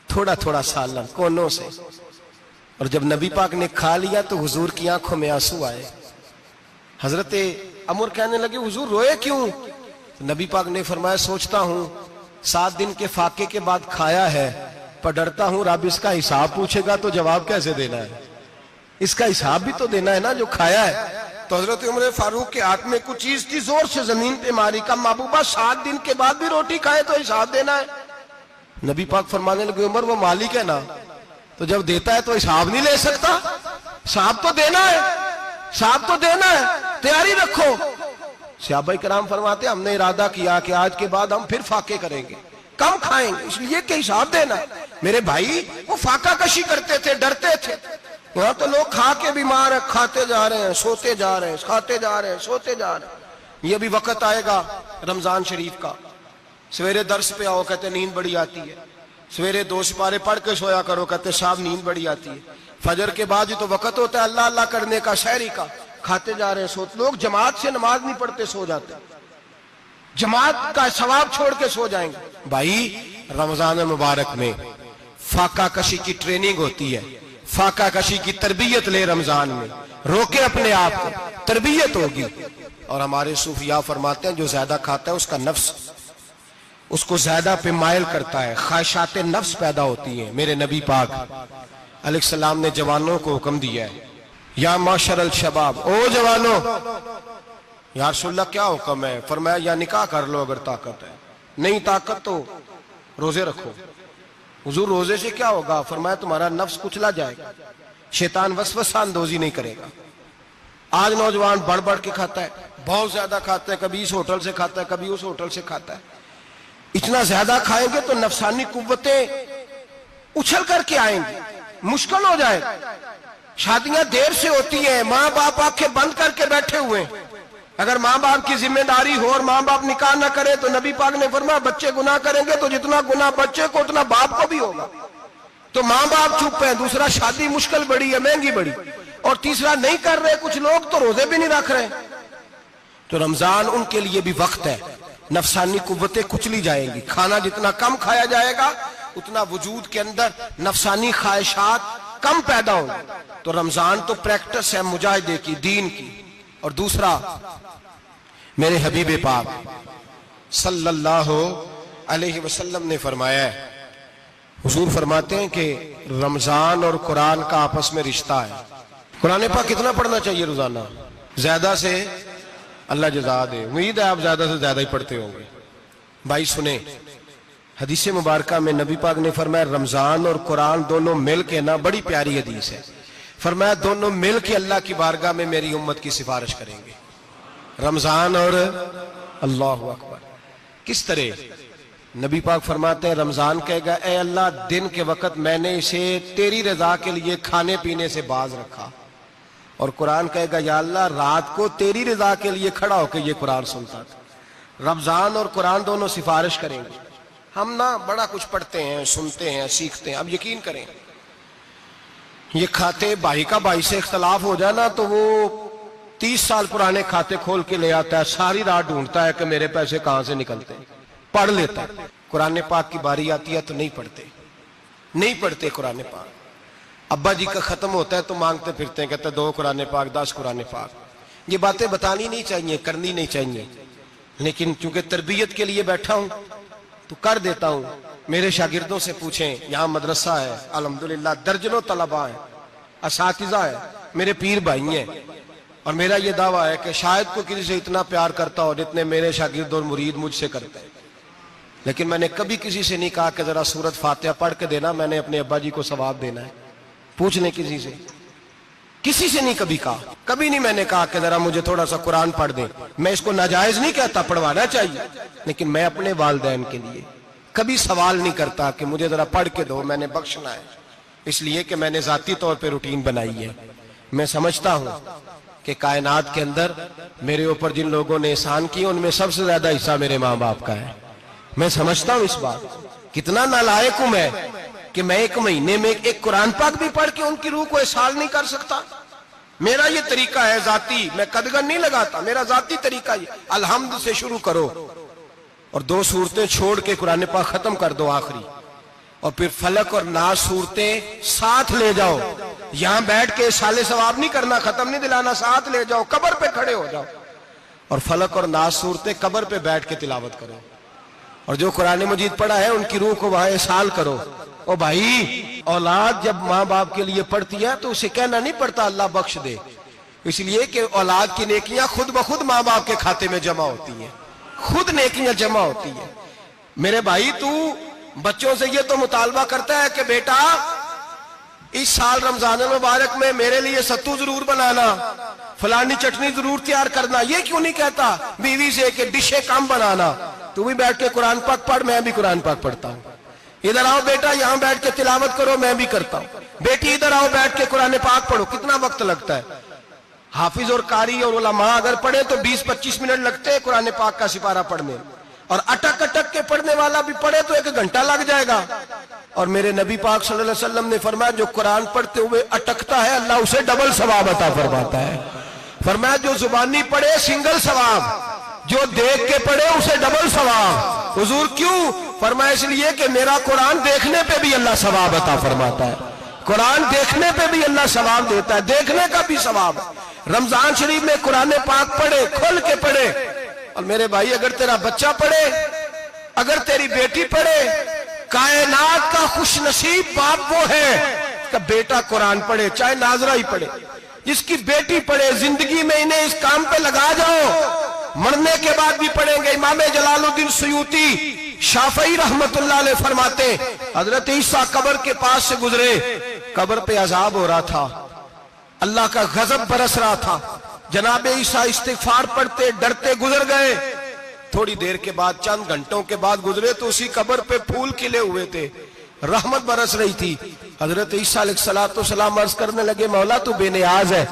تھوڑا تھوڑا سالن کونوں سے، اور جب نبی پاک نے کھا لیا تو حضور کی آنکھوں میں آنسو آئے۔ حضرت عمر کہنے لگے حضور روئے کیوں؟ نبی پاک نے فرمایا سوچتا ہوں 7 دن کے فاقے کے بعد کھایا ہے، پر ڈرتا ہوں رب اس کا حساب پوچھے گا تو جواب کیسے دینا ہے، اس کا حساب بھی تو دینا ہے نا جو کھایا ہے۔ تو حضرت عمر فاروق کے ہاتھ میں کچھ چیز تھی، زور سے زمین پہ ماری، کہا محبوبہ 7 دن کے بعد بھی روٹی کھائے تو حساب دینا ہے۔ نبی پاک فرمانے لگے عمر وہ مالک ہے نا، تو جب دیتا ہے تو حساب نہیں لے سکتا، حساب تو دینا ہے، حساب تو دینا ہے، تیاری رکھو۔ صحابہ کرام فرماتے ہم نے ارادہ کیا کہ آج کے بعد ہم پھر فاقے کریں گے، کم کھائیں گے، اس لیے کہ حساب دینا ہے۔ میرے بھائی وہ فاقہ کشی کرتے تھے، ڈرتے تھے۔ یہاں تو لوگ کھا کے بیمار ہیں، کھاتے جا رہے ہیں، سوتے جا رہے ہیں، کھاتے جا رہے ہیں، سوتے جا رہے ہیں۔ یہ بھی وقت آئے گا رمضان شریف کا، سویرے درس پہ آؤ کہتے نیند بڑی آتی ہے، سویرے 2 سپارے پڑھ کے سویا کرو کہتے صاحب نیند بڑی آتی ہے، فجر کے بعد ہی تو وقت ہوتا ہے اللہ اللہ کرنے کا، سحری کا، کھاتے جا رہے ہیں، سوتے۔ لوگ جماعت سے نماز نہیں پڑھتے، سو جاتے، جماعت کا ثواب چھوڑ کے سو جائیں گے۔ بھائی رمضان مبارک میں فاقہ کشی کی ٹریننگ ہوتی ہے، فاقہ کشی کی تربیت لے، رمضان میں روکے اپنے آپ کو، تربیت ہوگی۔ اور ہمارے صوفیاء فرماتے ہیں جو زیادہ کھاتا ہے اس کا نفس اس کو زیادہ پہ مائل کرتا ہے، خواہشات نفس پیدا ہوتی ہیں۔ میرے نبی پاک علیہ السلام نے جوانوں کو حکم دیا ہے یا معاشر الشباب، او جوانوں، یا رسول اللہ کیا حکم ہے؟ فرمایا یا نکاح کر لو اگر طاقت ہے، نہیں طاقت تو روزے رکھو۔ حضور روزے سے کیا ہوگا؟ فرمایا تمہارا نفس کچلا جائے گا، شیطان وسوسہ اندوزی نہیں کرے گا۔ آج نوجوان بڑھ بڑھ کے کھاتا ہے، بہت زیادہ کھاتا ہے، کبھی اس ہوٹل سے کھاتا ہے، کبھی اس ہوٹل سے کھاتا ہے۔ اتنا زیادہ کھائیں گے تو نفسانی قوتیں اچھل کر کے آئیں گی، مشکل ہو جائے۔ شادیاں دیر سے ہوتی ہیں، ماں باپ آنکھیں بند کر کے بیٹھے ہوئے ہیں۔ اگر ماں باپ کی ذمہ داری ہو اور ماں باپ نکاح نہ کرے تو نبی پاک نے فرمایا بچے گناہ کریں گے تو جتنا گناہ بچے کو اتنا باپ کو بھی ہوگا۔ تو ماں باپ چپ ہیں، دوسرا شادی مشکل بڑی ہے، مہنگی بڑی، اور تیسرا نہیں کر رہے کچھ لوگ تو روزے بھی نہیں رکھ رہے۔ تو رمضان ان کے لیے بھی وقت ہے، نفسانی قوتیں کچلی جائیں گی، کھانا جتنا کم کھایا جائے گا اتنا وجود کے اندر نفسانی خواہشات کم پیدا ہوں۔ تو رمضان تو پریکٹس ہے مجاہدے کی، دین کی۔ اور دوسرا میرے حبیب پاک صلی اللہ علیہ وسلم نے فرمایا ہے، حضور فرماتے ہیں کہ رمضان اور قرآن کا آپس میں رشتہ ہے۔ قرآن پاک کتنا پڑھنا چاہیے روزانہ؟ زیادہ سے اللہ جزا دے، امید ہے آپ زیادہ سے زیادہ ہی پڑھتے ہوں گے۔ بھائی سنیں، حدیث مبارکہ میں نبی پاک نے فرمایا رمضان اور قرآن دونوں مل کے نا، بڑی پیاری حدیث ہے، فرمایا دونوں مل کے اللہ کی بارگاہ میں میری امت کی سفارش کریں گے، رمضان اور اللہ اکبر۔ کس طرح؟ نبی پاک فرماتے ہیں رمضان کہے گا اے اللہ دن کے وقت میں نے اسے تیری رضا کے لیے کھانے پینے سے باز رکھا، اور قرآن کہے گا یا اللہ رات کو تیری رضا کے لیے کھڑا ہو کے یہ قرآن سنتا تھا۔ رمضان اور قرآن دونوں سفارش کریں گے۔ ہم نا بڑا کچھ پڑھتے ہیں، سنتے ہیں، سیکھتے ہیں، اب یقین کریں یہ کھاتے بھائی کا بھائی سے اختلاف ہو جائے نا تو وہ 30 سال پرانے کھاتے کھول کے لے آتا ہے، ساری رات ڈھونڈتا ہے کہ میرے پیسے کہاں سے نکلتے ہیں، پڑھ لیتا ہے۔ قرآن پاک کی باری آتی ہے تو نہیں پڑھتے قرآن پاک۔ ابا جی کا ختم ہوتا ہے تو مانگتے پھرتے ہیں، کہتے ہیں 2 قرآن پاک 10 قرآن پاک۔ یہ باتیں بتانی نہیں چاہیے، کرنی نہیں چاہیے، لیکن چونکہ تربیت کے لیے بیٹھا ہوں تو کر دیتا ہوں۔ میرے شاگردوں سے پوچھیں، یہاں مدرسہ ہے الحمدللہ، درجنوں طلباء ہیں، اساتذہ ہیں، میرے پیر بھائی ہیں، اور میرا یہ دعویٰ ہے کہ شاید کوئی کسی سے اتنا پیار کرتا ہو جتنے میرے شاگرد اور مرید مجھ سے کرتے ہیں، لیکن میں نے کبھی کسی سے نہیں کہا کہ ذرا سورت فاتحہ پڑھ کے دینا، میں نے اپنے ابا جی کو ثواب دینا ہے۔ پوچھ لیں کسی سے نہیں کبھی کہا، کبھی نہیں میں نے کہا کہ ذرا مجھے تھوڑا سا قرآن پڑھ دیں۔ میں اس کو ناجائز نہیں کہتا، پڑھوانا چاہیے، لیکن میں اپنے والدین کے لیے کبھی سوال نہیں کرتا کہ مجھے ذرا پڑھ کے دو، میں نے بخشنا ہے، اس لیے کہ میں نے ذاتی طور پہ روٹین بنائی ہے۔ میں سمجھتا ہوں کہ کائنات کے اندر میرے اوپر جن لوگوں نے احسان کیے ان میں سب سے زیادہ حصہ میرے ماں باپ کا ہے۔ میں سمجھتا ہوں اس بات، کتنا نالائق ہوں میں کہ میں 1 مہینے میں ایک قرآن پاک بھی پڑھ کے ان کی روح کو احسال نہیں کر سکتا۔ میرا یہ طریقہ ہے ذاتی، میں قدغن نہیں لگاتا، میرا ذاتی طریقہ یہ، الحمد سے شروع کرو اور 2 سورتیں چھوڑ کے قرآن پاک ختم کر دو آخری، اور پھر فلق اور ناس صورتیں ساتھ لے جاؤ۔ یہاں بیٹھ کے سال ثواب نہیں کرنا، ختم نہیں دلانا، ساتھ لے جاؤ، قبر پہ کھڑے ہو جاؤ اور فلق اور ناس صورتیں قبر پہ بیٹھ کے تلاوت کرو، اور جو قرآن مجید پڑھا ہے ان کی روح کو وہاں احسال کرو۔ او بھائی، اولاد جب ماں باپ کے لیے پڑھتی ہے تو اسے کہنا نہیں پڑتا اللہ بخش دے، اس لیے کہ اولاد کی نیکیاں خود بخود ماں باپ کے کھاتے میں جمع ہوتی ہیں، خود نیکیاں جمع ہوتی ہیں۔ میرے بھائی تو بچوں سے یہ تو مطالبہ کرتا ہے کہ بیٹا اس سال رمضان المبارک میں میرے لیے ستو ضرور بنانا، فلانی چٹنی ضرور تیار کرنا، یہ کیوں نہیں کہتا بیوی سے کہ ڈشیں کم بنانا، تو بھی بیٹھ کے قرآن پاک پڑھ، میں بھی قرآن پاک پڑھتا ہوں، ادھر آؤ بیٹا یہاں بیٹھ کے تلاوت کرو، میں بھی کرتا ہوں، بیٹی ادھر آؤ بیٹھ کے قرآن پاک پڑھو۔ کتنا وقت لگتا ہے؟ حافظ اور قاری اور علماء اگر پڑھے تو 20-25 منٹ لگتے ہیں قرآن پاک کا سپارہ پڑھنے، اور اٹک اٹک کے پڑھنے والا بھی پڑھے تو 1 گھنٹہ لگ جائے گا۔ اور میرے نبی پاک صلی اللہ علیہ وسلم نے فرمایا جو قرآن پڑھتے ہوئے اٹکتا ہے اللہ اسے ڈبل ثواب عطا فرماتا ہے۔ فرمایا جو زبانی پڑھے سنگل ثواب، جو دیکھ کے پڑھے اسے ڈبل ثواب۔ حضور کیوں؟ فرمایا اس لیے کہ میرا قرآن دیکھنے پہ بھی اللہ ثواب عطا فرماتا ہے، قرآن دیکھنے پہ بھی اللہ ثواب دیتا ہے، دیکھنے کا بھی ثواب ہے۔ رمضان شریف میں قرآن پاک پڑھے، کھول کے پڑھے۔ اور میرے بھائی اگر تیرا بچہ پڑھے، اگر تیری بیٹی پڑھے، کائنات کا خوش نصیب باپ وہ ہے کہ بیٹا قرآن پڑھے، چاہے ناظرہ ہی پڑھے، جس کی بیٹی پڑھے۔ زندگی میں انہیں اس کام پہ لگا جاؤ، مرنے کے بعد بھی پڑھیں گے۔ امام جلال الدین سیوطی شافعی رحمت اللہ علیہ فرماتے ہیں حضرت عیسیٰ قبر کے پاس سے گزرے، قبر پہ عذاب ہو رہا تھا، اللہ کا غضب برس رہا تھا، جناب عیسیٰ استغفار پڑھتے ڈرتے گزر گئے۔ تھوڑی دیر کے بعد، چند گھنٹوں کے بعد گزرے تو اسی قبر پہ پھول کھلے ہوئے تھے، رحمت برس رہی تھی۔ حضرت عیسیٰ علیہ السلام عرض کرنے لگے مولا تو بے نیاز ہے،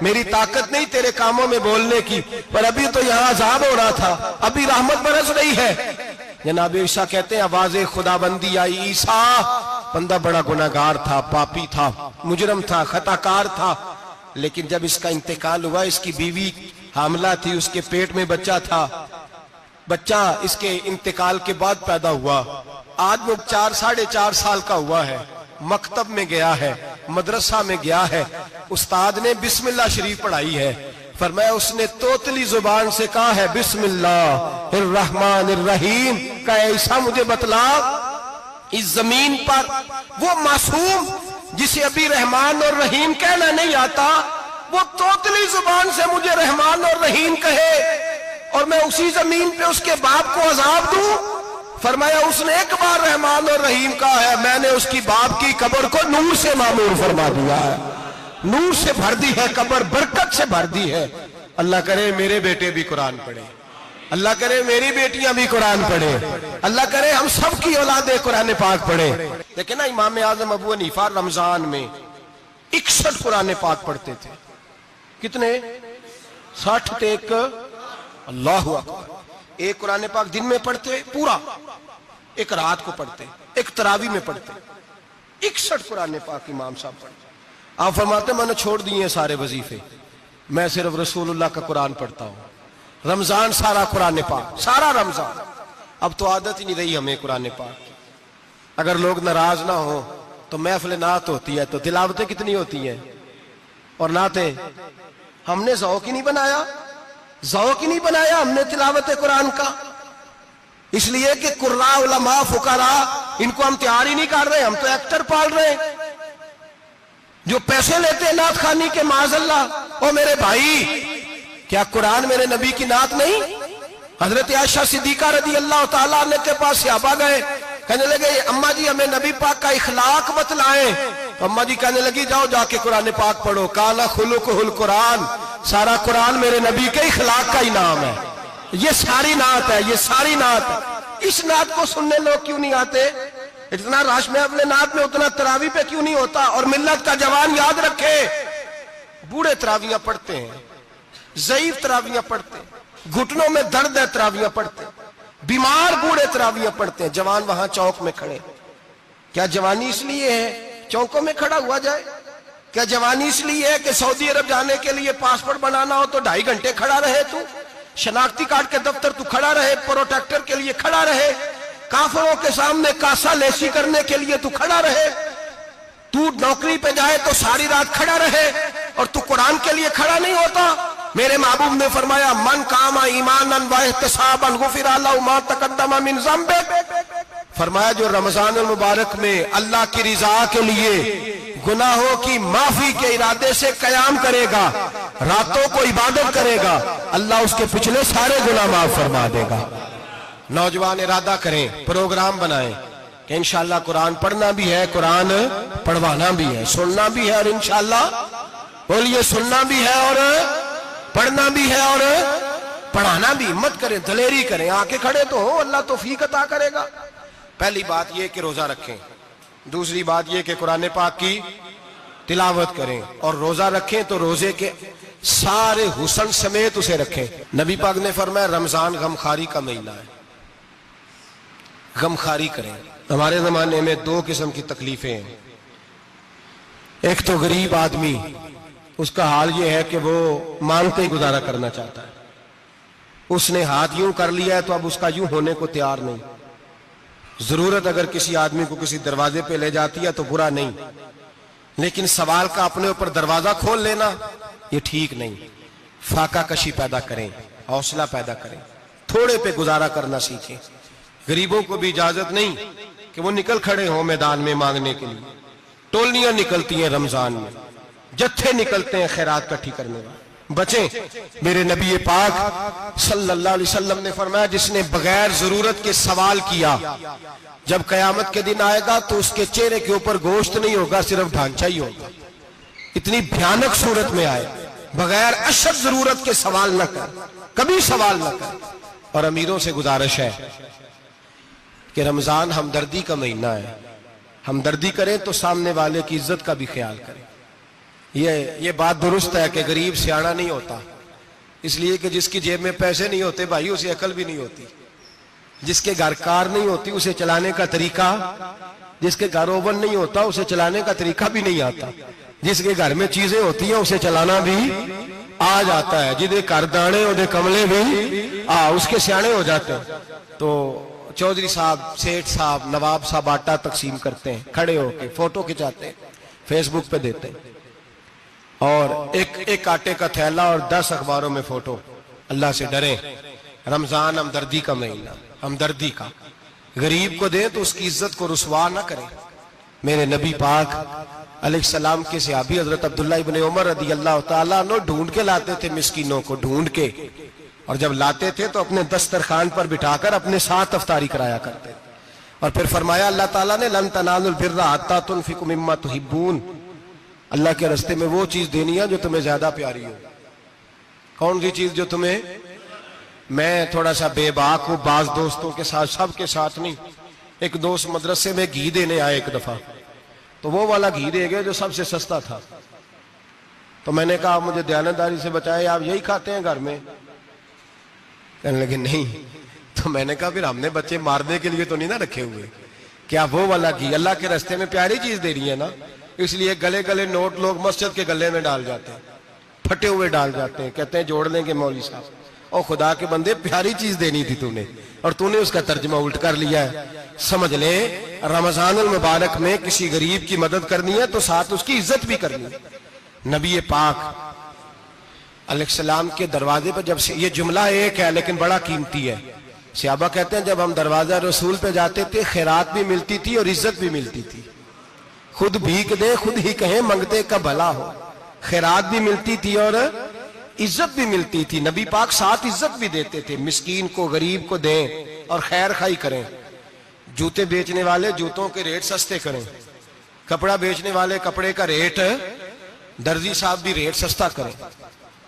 میری طاقت نہیں تیرے کاموں میں بولنے کی، پر ابھی تو یہاں عذاب ہو رہا تھا، ابھی رحمت برس رہی ہے۔ جناب عیسیٰ کہتے ہیں آواز خدا بندی آئی، عیسیٰ بندہ بڑا گناہگار تھا، پاپی تھا، مجرم تھا، خطاکار تھا، لیکن جب اس کا انتقال ہوا، اس کی بیوی حاملہ تھی، اس کے پیٹ میں بچہ تھا، بچہ اس کے انتقال کے بعد پیدا ہوا، آج وہ 4-4.5 سال کا ہوا ہے، مکتب میں گیا ہے، مدرسہ میں گیا ہے، استاد نے بسم اللہ شریف پڑھائی ہے، فرمایا اس نے توتلی زبان سے کہا ہے بسم اللہ الرحمن الرحیم، کہ عیسیٰ مجھے بتلا اس زمین پر وہ معصوم جسے ابھی رحمان اور رحیم کہنا نہیں آتا، وہ توتلی زبان سے مجھے رحمان اور رحیم کہے، اور میں اسی زمین پہ اس کے باپ کو عذاب دوں۔ فرمایا اس نے ایک بار رحمان اور رحیم کہا ہے، میں نے اس کی باپ کی قبر کو نور سے معمور فرما دیا ہے، نور سے بھر دی ہے قبر، برکت سے بھر دی ہے۔ اللہ کرے میرے بیٹے بھی قرآن پڑھے، اللہ کرے میری بیٹیاں بھی قرآن پڑھے، اللہ کرے ہم سب کی اولادیں قرآن پاک پڑھے۔ لیکن نا امام اعظم ابو حنیفہ رمضان میں 61 قرآن پاک پڑھتے تھے۔ کتنے؟ 60 ٹیک اللہ اکبر۔ ایک قرآن پاک دن میں پڑھتے پورا، ایک رات کو پڑھتے، ایک تراویح میں پڑھتے۔ 61 قرآن پاک امام صاحب پڑھتے۔ آپ فرماتے میں نے چھوڑ دیے ہیں سارے وظیفے، میں صرف رسول اللہ کا قرآن پڑھتا ہوں۔ رمضان سارا قرآن پاک، سارا رمضان۔ اب تو عادت ہی نہیں رہی ہمیں قرآن پاک کی۔ اگر لوگ ناراض نہ ہوں تو محفل نعت ہوتی ہے تو تلاوتیں کتنی ہوتی ہیں، اور نعتیں ہم نے ذوق ہی نہیں بنایا، ذوق ہی نہیں بنایا ہم نے تلاوت قرآن کا۔ اس لیے کہ قراء، علماء، فقراء ان کو ہم تیار ہی نہیں کر رہے، ہم تو ایکٹر پال رہے ہیں جو پیسے لیتے ہیں نعت خوانی کے، معاذ اللہ۔ او میرے بھائی، کیا قرآن میرے نبی کی نعت نہیں؟ حضرت عائشہ صدیقہ رضی اللہ تعالیٰ عنہ کے پاس صحابہ گئے، کہنے لگے اماں جی ہمیں نبی پاک کا اخلاق بتلائیں۔ تو اماں جی کہنے لگی جاؤ جا کے قرآن پاک پڑھو، کالا خلقہ القرآن، سارا قرآن میرے نبی کے اخلاق کا انعام ہے۔ یہ ساری نعت ہے، یہ ساری نعت ہے۔ اس نعت کو سننے لوگ کیوں نہیں آتے؟ اتنا رش میں اپنے نعت میں اتنا تراویح پہ کیوں نہیں ہوتا؟ اور ملت کا جوان یاد رکھے، بوڑھے تراویحاں پڑھتے ہیں، ضعیف تراویحاں پڑھتے ہیں، گھٹنوں میں درد ہے تراویحاں پڑھتے ہیں، بیمار بوڑھے تراویحاں پڑھتے ہیں، جوان وہاں چوک میں کھڑے۔ کیا جوانی اس لیے ہے چوکوں میں کھڑا ہوا جائے؟ کیا جوانی اس لیے ہے کہ سعودی عرب جانے کے لیے پاسپورٹ بنانا ہو تو 2.5 گھنٹے کھڑا رہے تو؟ شناختی کارڈ کے دفتر تو کھڑا رہے، پروٹیکٹر کے لیے کھڑا رہے، کافروں کے سامنے کاسا لیسی کرنے کے لیے تو کھڑا رہے، تو نوکری پہ جائے تو ساری رات کھڑا رہے، اور تو قرآن کے لیے کھڑا نہیں ہوتا؟ میرے محبوب نے فرمایا من قام ایمانا واحتسابا غفر له ما تقدم من ذنبه۔ فرمایا جو رمضان المبارک میں اللہ کی رضا کے لیے گناہوں کی معافی کے ارادے سے قیام کرے گا، راتوں کو عبادت کرے گا، اللہ اس کے پچھلے سارے گناہ معاف فرما دے گا۔ نوجوان ارادہ کریں، پروگرام بنائیں کہ انشاءاللہ قرآن پڑھنا بھی ہے، قرآن پڑھوانا بھی ہے، سننا بھی ہے، اور انشاءاللہ بولیے سننا بھی ہے اور پڑھنا بھی ہے اور پڑھانا بھی۔ ہمت کریں، دلیری کریں، آ کے کھڑے تو ہو، اللہ توفیق عطا کرے گا۔ پہلی بات یہ کہ روزہ رکھیں، دوسری بات یہ کہ قرآن پاک کی تلاوت کریں، اور روزہ رکھیں تو روزے کے سارے حسن سمیت اسے رکھیں۔ نبی پاک نے فرمایا رمضان غمخاری کا مہینہ ہے، غمخاری کریں۔ ہمارے زمانے میں 2 قسم کی تکلیفیں ہیں۔ ایک تو غریب آدمی، اس کا حال یہ ہے کہ وہ مانگتے ہی گزارا کرنا چاہتا ہے، اس نے ہاتھ یوں کر لیا ہے تو اب اس کا یوں ہونے کو تیار نہیں۔ ضرورت اگر کسی آدمی کو کسی دروازے پہ لے جاتی ہے تو برا نہیں، لیکن سوال کا اپنے اوپر دروازہ کھول لینا یہ ٹھیک نہیں۔ فاقہ کشی پیدا کریں، حوصلہ پیدا کریں، تھوڑے پہ گزارا کرنا سیکھیں۔ غریبوں کو بھی اجازت نہیں کہ وہ نکل کھڑے ہوں میدان میں مانگنے کے لیے۔ ٹولیاں نکلتی ہیں رمضان میں، جتھے نکلتے ہیں خیرات کٹھی کرنے والے۔ بچیں، میرے نبی پاک صلی اللہ علیہ وسلم نے فرمایا جس نے بغیر ضرورت کے سوال کیا، جب قیامت کے دن آئے گا تو اس کے چہرے کے اوپر گوشت نہیں ہوگا، صرف ڈھانچہ ہی ہوگا۔ اتنی بھیانک صورت میں آئے، بغیر اشد ضرورت کے سوال نہ کر، کبھی سوال نہ کر۔ اور امیروں سے گزارش ہے کہ رمضان ہمدردی کا مہینہ ہے، ہمدردی کریں تو سامنے والے کی عزت کا بھی خیال کریں۔ یہ بات درست ہے کہ غریب سیاڑا نہیں ہوتا، اس لیے کہ جس کی جیب میں پیسے نہیں ہوتے بھائی اسے عقل بھی نہیں ہوتی، جس کے گھر کار نہیں ہوتی اسے چلانے کا طریقہ، جس کے گھر اوون نہیں ہوتا اسے چلانے کا طریقہ بھی نہیں آتا، جس کے گھر میں چیزیں ہوتی ہیں اسے چلانا بھی آ جاتا ہے، جدے گھر دانے اودے کملے بھی اس کے سیانے ہو جاتے ہیں۔ تو چودھری صاحب، سیٹھ صاحب، نواب صاحب آٹا تقسیم کرتے ہیں، کھڑے ہو کے فوٹو کھچاتے ہیں، فیس بک پہ دیتے ہیں، اور ایک آٹے کا تھیلا اور 10 اخباروں میں فوٹو۔ اللہ سے ڈریں، رمضان ہمدردی کا مہینہ، ہمدردی کا۔ غریب کو دیں تو اس کی عزت کو رسوا نہ کریں۔ میرے نبی پاک علیہ السلام کے صحابی حضرت عبداللہ ابن عمر رضی اللہ تعالیٰ عنہ ڈھونڈ کے لاتے تھے مسکینوں کو، ڈھونڈ کے اور جب لاتے تھے تو اپنے دسترخوان پر بٹھا کر اپنے ساتھ افطاری کرایا کرتے تھے. اور پھر فرمایا اللہ تعالیٰ نے لن تنالوا البر حتی تنفقوا مما تحبون، اللہ کے راستے میں وہ چیز دینی ہے جو تمہیں زیادہ پیاری ہو. کون سی چیز جو تمہیں؟ میں تھوڑا سا بے باک ہوں، بعض دوستوں کے ساتھ، سب کے ساتھ نہیں. ایک دوست مدرسے میں گھی دینے آئے ایک دفعہ، تو وہ والا گھی دے گئے جو سب سے سستا تھا. تو میں نے کہا مجھے دیانتداری سے بچائے، آپ یہی کھاتے ہیں گھر میں؟ کہنے لگے نہیں. تو میں نے کہا پھر ہم نے بچے مارنے کے لیے تو نہیں نہ رکھے ہوئے، کیا وہ والا گھی اللہ کے راستے میں پیاری چیز دے رہی ہے نا. اس لیے گلے گلے نوٹ لوگ مسجد کے گلے میں ڈال جاتے ہیں، پھٹے ہوئے ڈال جاتے ہیں، کہتے ہیں جوڑ لیں گے مولوی صاحب. اور خدا کے بندے پیاری چیز دینی تھی تو نے، اور تو نے اس کا ترجمہ الٹ کر لیا ہے. سمجھ لیں رمضان المبارک میں کسی غریب کی مدد کرنی ہے تو ساتھ اس کی عزت بھی کرنی ہے. نبی پاک علیہ السلام کے دروازے پر جب سے، یہ جملہ ایک ہے لیکن بڑا قیمتی ہے. صحابہ کہتے ہیں جب ہم دروازہ رسول پہ جاتے تھے خیرات بھی ملتی تھی اور عزت بھی ملتی تھی. خود بھیک دے خود ہی کہیں منگتے کا بھلا ہو. خیرات بھی ملتی تھی اور عزت بھی ملتی تھی. نبی پاک ساتھ عزت بھی دیتے تھے، مسکین کو غریب کو دیں اور خیر خائی کریں. جوتے بیچنے والے جوتوں کے ریٹ سستے کریں، کپڑا بیچنے والے کپڑے کا ریٹ، درزی صاحب بھی ریٹ سستا کریں،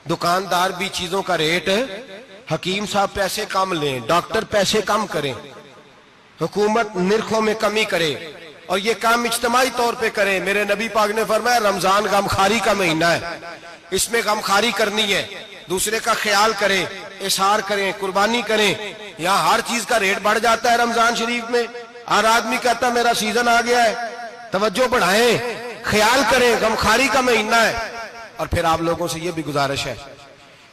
دکاندار بھی چیزوں کا ریٹ، حکیم صاحب پیسے کم لیں، ڈاکٹر پیسے کم کریں، حکومت نرخوں میں کمی کرے، اور یہ کام اجتماعی طور پہ کریں. میرے نبی پاک نے فرمایا رمضان غمخواری کا مہینہ ہے، اس میں غمخواری کرنی ہے، دوسرے کا خیال کریں، اظہار کریں، قربانی کریں. یہاں ہر چیز کا ریٹ بڑھ جاتا ہے رمضان شریف میں. ہر آدمی کہتا ہے میرا سیزن آ گیا ہے، توجہ بڑھائیں، خیال کریں، غمخواری کا مہینہ ہے. اور پھر آپ لوگوں سے یہ بھی گزارش ہے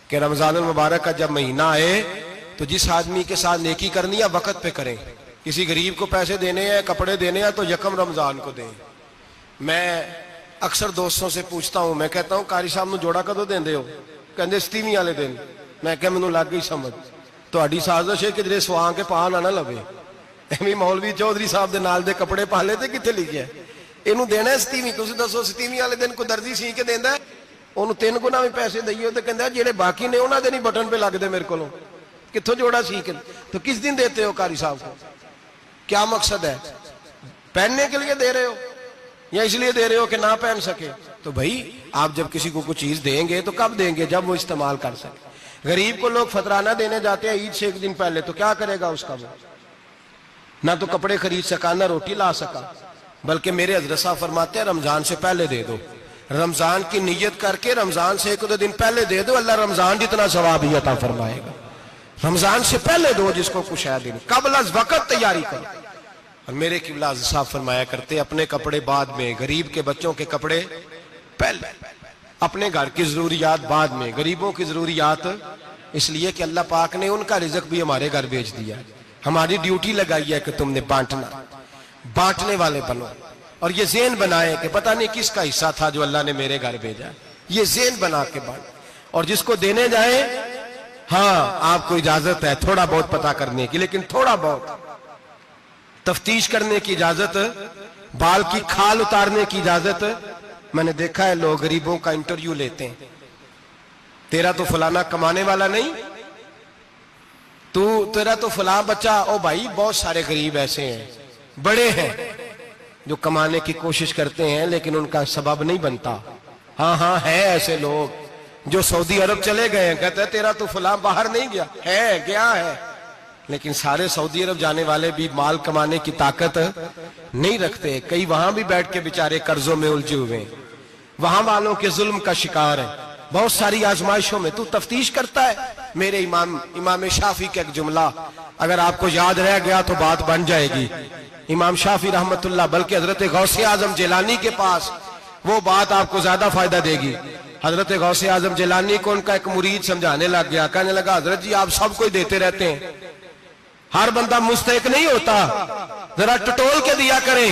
کہ رمضان المبارک کا جب مہینہ آئے تو جس آدمی کے ساتھ نیکی کرنی ہے وقت پہ کریں. کسی غریب کو پیسے دینے ہیں، کپڑے دینے ہیں تو یکم رمضان کو دیں. میں اکثر دوستوں سے پوچھتا ہوں، میں کہتا ہوں قاری صاحب نو جوڑا کدو دیندے ہو؟ کہندے 27 والے دن. میں کہا مینوں لگ گئی سمجھ، تہاڈی سازش ہے کدھرے سواں کے پا نہ لوے. ایویں مولوی چودھری صاحب دے نال دے کپڑے پا لے تے کتنے لکھیا اینوں دینا 27. تسی دسو 27 والے دن کو درزی سی کے دیندا ہے، اونوں 3 گنا بھی پیسے دئیے تے کہندا جڑے باقی نے انہاں دے نہیں بٹن پہ لگ دے میرے کولوں، کتھوں جوڑا سی کے. تو کس دن دیتے ہو قاری صاحب کو؟ کیا مقصد ہے؟ پہننے کے لیے دے رہے ہو یا اس لیے دے رہے ہو کہ نہ پہن سکے؟ تو بھائی آپ جب کسی کو کوئی چیز دیں گے تو کب دیں گے؟ جب وہ استعمال کر سکے. غریب کو لوگ فطرانہ دینے جاتے ہیں عید سے ایک دن پہلے، تو کیا کرے گا اس کا؟ وہ نہ تو کپڑے خرید سکا نہ روٹی لا سکا. بلکہ میرے حضرت صاحب فرماتے ہیں رمضان سے پہلے دے دو، رمضان کی نیت کر کے رمضان سے 1-2 دن پہلے دے دو، اللہ رمضان جتنا ثواب ہی عطا فرمائے گا. رمضان سے پہلے دو جس کو کچھ ہے دن، قبل از وقت تیاری کرو. اور میرے قبلہ صاحب فرمایا کرتے اپنے کپڑے بعد میں، غریب کے بچوں کے کپڑے پہلے، اپنے گھر کی ضروریات بعد میں، غریبوں کی ضروریات. اس لیے کہ اللہ پاک نے ان کا رزق بھی ہمارے گھر بھیج دیا. ہماری ڈیوٹی لگائی ہے کہ تم نے بانٹنا، بانٹنے والے بنو. اور یہ ذہن بنائے کہ پتہ نہیں کس کا حصہ تھا جو اللہ نے میرے گھر بھیجا. یہ ذہن بنا کے بانٹ. اور جس کو دینے جائیں، ہاں آپ کو اجازت ہے تھوڑا بہت پتہ کرنے کی، لیکن تھوڑا بہت تفتیش کرنے کی اجازت، بال کی کھال اتارنے کی اجازت. میں نے دیکھا ہے لوگ غریبوں کا انٹرویو لیتے ہیں، تیرا تو فلانا کمانے والا نہیں، تیرا تو فلاں بچہ. او بھائی بہت سارے غریب ایسے ہیں، بڑے ہیں جو کمانے کی کوشش کرتے ہیں لیکن ان کا سبب نہیں بنتا. ہاں ہے ایسے لوگ جو سعودی عرب چلے گئے ہیں، کہتے ہیں تیرا تو فلاں باہر نہیں گیا ہے، گیا ہے، لیکن سارے سعودی عرب جانے والے بھی مال کمانے کی طاقت نہیں رکھتے. کئی وہاں بھی بیٹھ کے بیچارے قرضوں میں الجھے ہوئے ہیں، وہاں والوں کے ظلم کا شکار ہیں، بہت ساری آزمائشوں میں. تو تفتیش کرتا ہے. میرے امام شافعی کا ایک جملہ اگر آپ کو یاد رہ گیا تو بات بن جائے گی. امام شافعی رحمت اللہ، بلکہ حضرت غوث اعظم جیلانی کے پاس وہ بات آپ کو زیادہ فائدہ دے گی. حضرت غوث اعظم جیلانی کو ان کا ایک مرید سمجھانے لگ گیا، کہنے لگا حضرت جی آپ سب کو دیتے رہتے ہیں، ہر بندہ مستحق نہیں ہوتا، ذرا ٹٹول کے دیا کریں.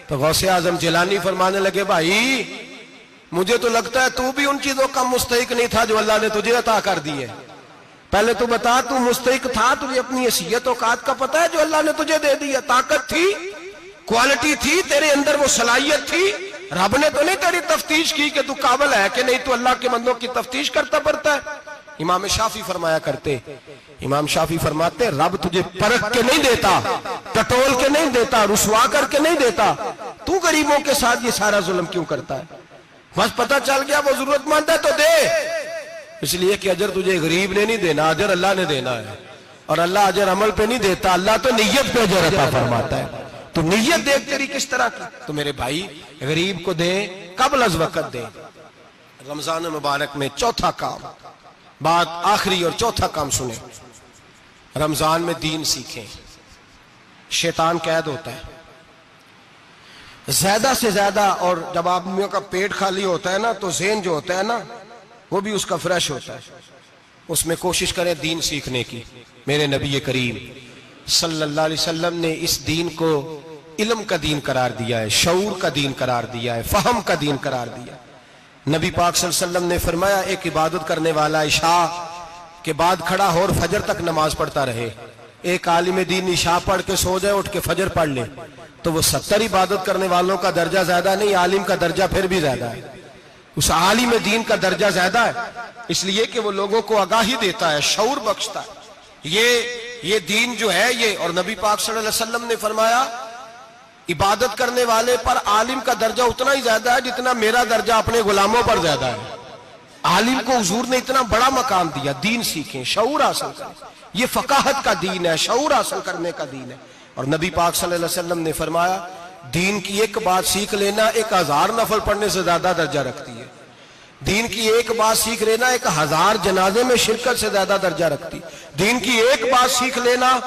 تو غوث اعظم جیلانی فرمانے لگے بھائی مجھے تو لگتا ہے تو بھی ان چیزوں کا مستحق نہیں تھا جو اللہ نے تجھے عطا کر دی ہے. پہلے تو بتا تو مستحق تھا، تجھے اپنی حیثیت اوقات کا پتہ ہے جو اللہ نے تجھے دے دی ہے؟ طاقت تھی، کوالٹی تھی، تیرے اندر وہ صلاحیت تھی. رب نے تو نہیں تیری تفتیش کی کہ تو قابل ہے کہ نہیں، تو اللہ کے بندوں کی تفتیش کرتا پڑتا ہے. امام شافعی فرمایا کرتے، امام شافعی فرماتے رب تجھے پرکھ کے نہیں دیتا، ٹٹول کے نہیں دیتا، رسوا کر کے نہیں دیتا، تو غریبوں کے ساتھ یہ سارا ظلم کیوں کرتا ہے؟ بس پتہ چل گیا وہ ضرورت مند ہے تو دے، اس لیے کہ اجر تجھے غریب نے نہیں دینا، اجر اللہ نے دینا ہے، اور اللہ اجر عمل پہ نہیں دیتا، اللہ تو نیت پہ اجر عطا فرماتا ہے۔ تو نیت دیکھ تیری کس طرح کی، تو میرے بھائی غریب کو دے، قبل از وقت دے۔ رمضان مبارک میں چوتھا کام، بات آخری اور چوتھا کام سنیں، رمضان میں دین سیکھیں۔ شیطان قید ہوتا ہے زیادہ سے زیادہ، اور جب آدمیوں کا پیٹ خالی ہوتا ہے نا تو ذہن جو ہوتا ہے نا وہ بھی اس کا فریش ہوتا ہے، اس میں کوشش کریں دین سیکھنے کی۔ میرے نبی کریم صلی اللہ علیہ وسلم نے اس دین کو علم کا دین قرار دیا ہے، شعور کا دین قرار دیا ہے، فہم کا دین قرار دیا ہے۔ نبی پاک صلی اللہ علیہ وسلم نے فرمایا ایک عبادت کرنے والا عشاء کے بعد کھڑا ہو اور فجر تک نماز پڑھتا رہے، ایک عالم دین عشاء پڑھ کے سو جائے اٹھ کے فجر پڑھ لے تو وہ 70 عبادت کرنے والوں کا درجہ زیادہ نہیں، عالم کا درجہ پھر بھی زیادہ ہے، اس عالم دین کا درجہ زیادہ ہے، اس لیے کہ وہ لوگوں کو آگاہی دیتا ہے، شعور بخشتا ہے۔ یہ دین جو ہے یہ، اور نبی پاک صلی اللہ علیہ وسلم نے فرمایا عبادت کرنے والے پر عالم کا درجہ اتنا ہی زیادہ ہے جتنا میرا درجہ اپنے غلاموں پر زیادہ ہے۔ عالم کو حضور نے اتنا بڑا مقام دیا، دین سیکھیں، شعور حاصل کریں، یہ فقاہت کا دین ہے، شعور حاصل کرنے کا دین ہے۔ اور نبی پاک صلی اللہ علیہ وسلم نے فرمایا دین کی ایک بات سیکھ لینا 1000 نفل پڑھنے سے زیادہ درجہ رکھتی ہے، دین کی ایک بات سیکھ لینا 1000 جنازے میں شرکت سے زیادہ درجہ رکھتی، دین کی ایک بات سیکھ لینا،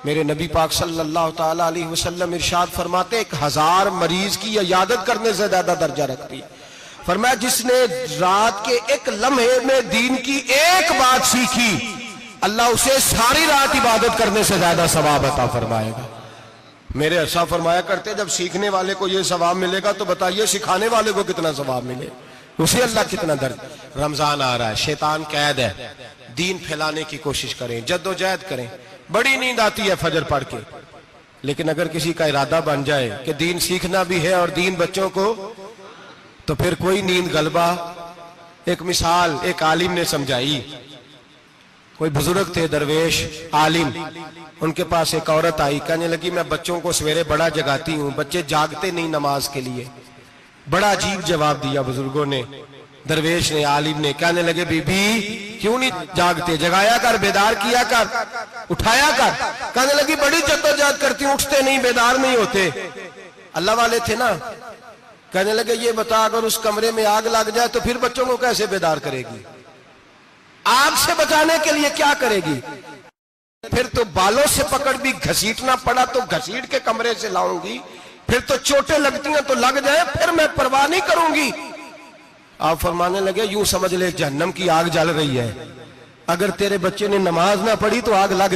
میرے نبی پاک صلی اللہ تعالی علیہ وسلم ارشاد فرماتے 1000 مریض کی عیادت کرنے سے زیادہ درجہ رکھتی۔ فرمایا جس نے رات کے ایک لمحے میں دین کی ایک بات سیکھی اللہ اسے ساری رات عبادت کرنے سے زیادہ ثواب عطا فرمائے گا۔ میرے ارشاد فرمایا کرتے جب سیکھنے والے کو یہ ثواب ملے گا تو بتائیے سکھانے والے کو کتنا ثواب ملے، اسے اللہ کتنا درجہ۔ رمضان آ رہا ہے، شیطان قید ہے، دین پھیلانے کی کوشش کریں، جد و جہد کریں۔ بڑی نیند آتی ہے فجر پڑھ کے، لیکن اگر کسی کا ارادہ بن جائے کہ دین سیکھنا بھی ہے اور دین بچوں کو، تو پھر کوئی نیند غلبہ۔ ایک مثال ایک عالم نے سمجھائی، کوئی بزرگ تھے درویش عالم، ان کے پاس ایک عورت آئی، کہنے لگی میں بچوں کو سویرے بڑا جگاتی ہوں، بچے جاگتے نہیں نماز کے لیے۔ بڑا عجیب جواب دیا بزرگوں نے، درویش نے، عالم نے، کہنے لگے بی بی کیوں نہیں جاگتے، جگایا کر، بیدار کیا کر، اٹھایا کر۔ کہنے لگی بڑی جدوجہد کرتی ہوں، اٹھتے نہیں، بیدار نہیں ہوتے۔ اللہ والے تھے نا، کہنے لگے یہ بتا اگر اس کمرے میں آگ لگ جائے تو پھر بچوں کو کیسے بیدار کرے گی، آگ سے بچانے کے لیے کیا کرے گی؟ پھر تو بالوں سے پکڑ بھی گھسیٹنا پڑا تو گھسیٹ کے کمرے سے لاؤں گی، پھر تو چوٹیں لگتی ہیں تو لگ جائے، پھر میں پرواہ نہیں کروں گی۔ آپ فرمانے لگے یوں سمجھ لے جہنم کی آگ جل رہی ہے، اگر تیرے بچے نے نماز نہ پڑھی تو آگ لگ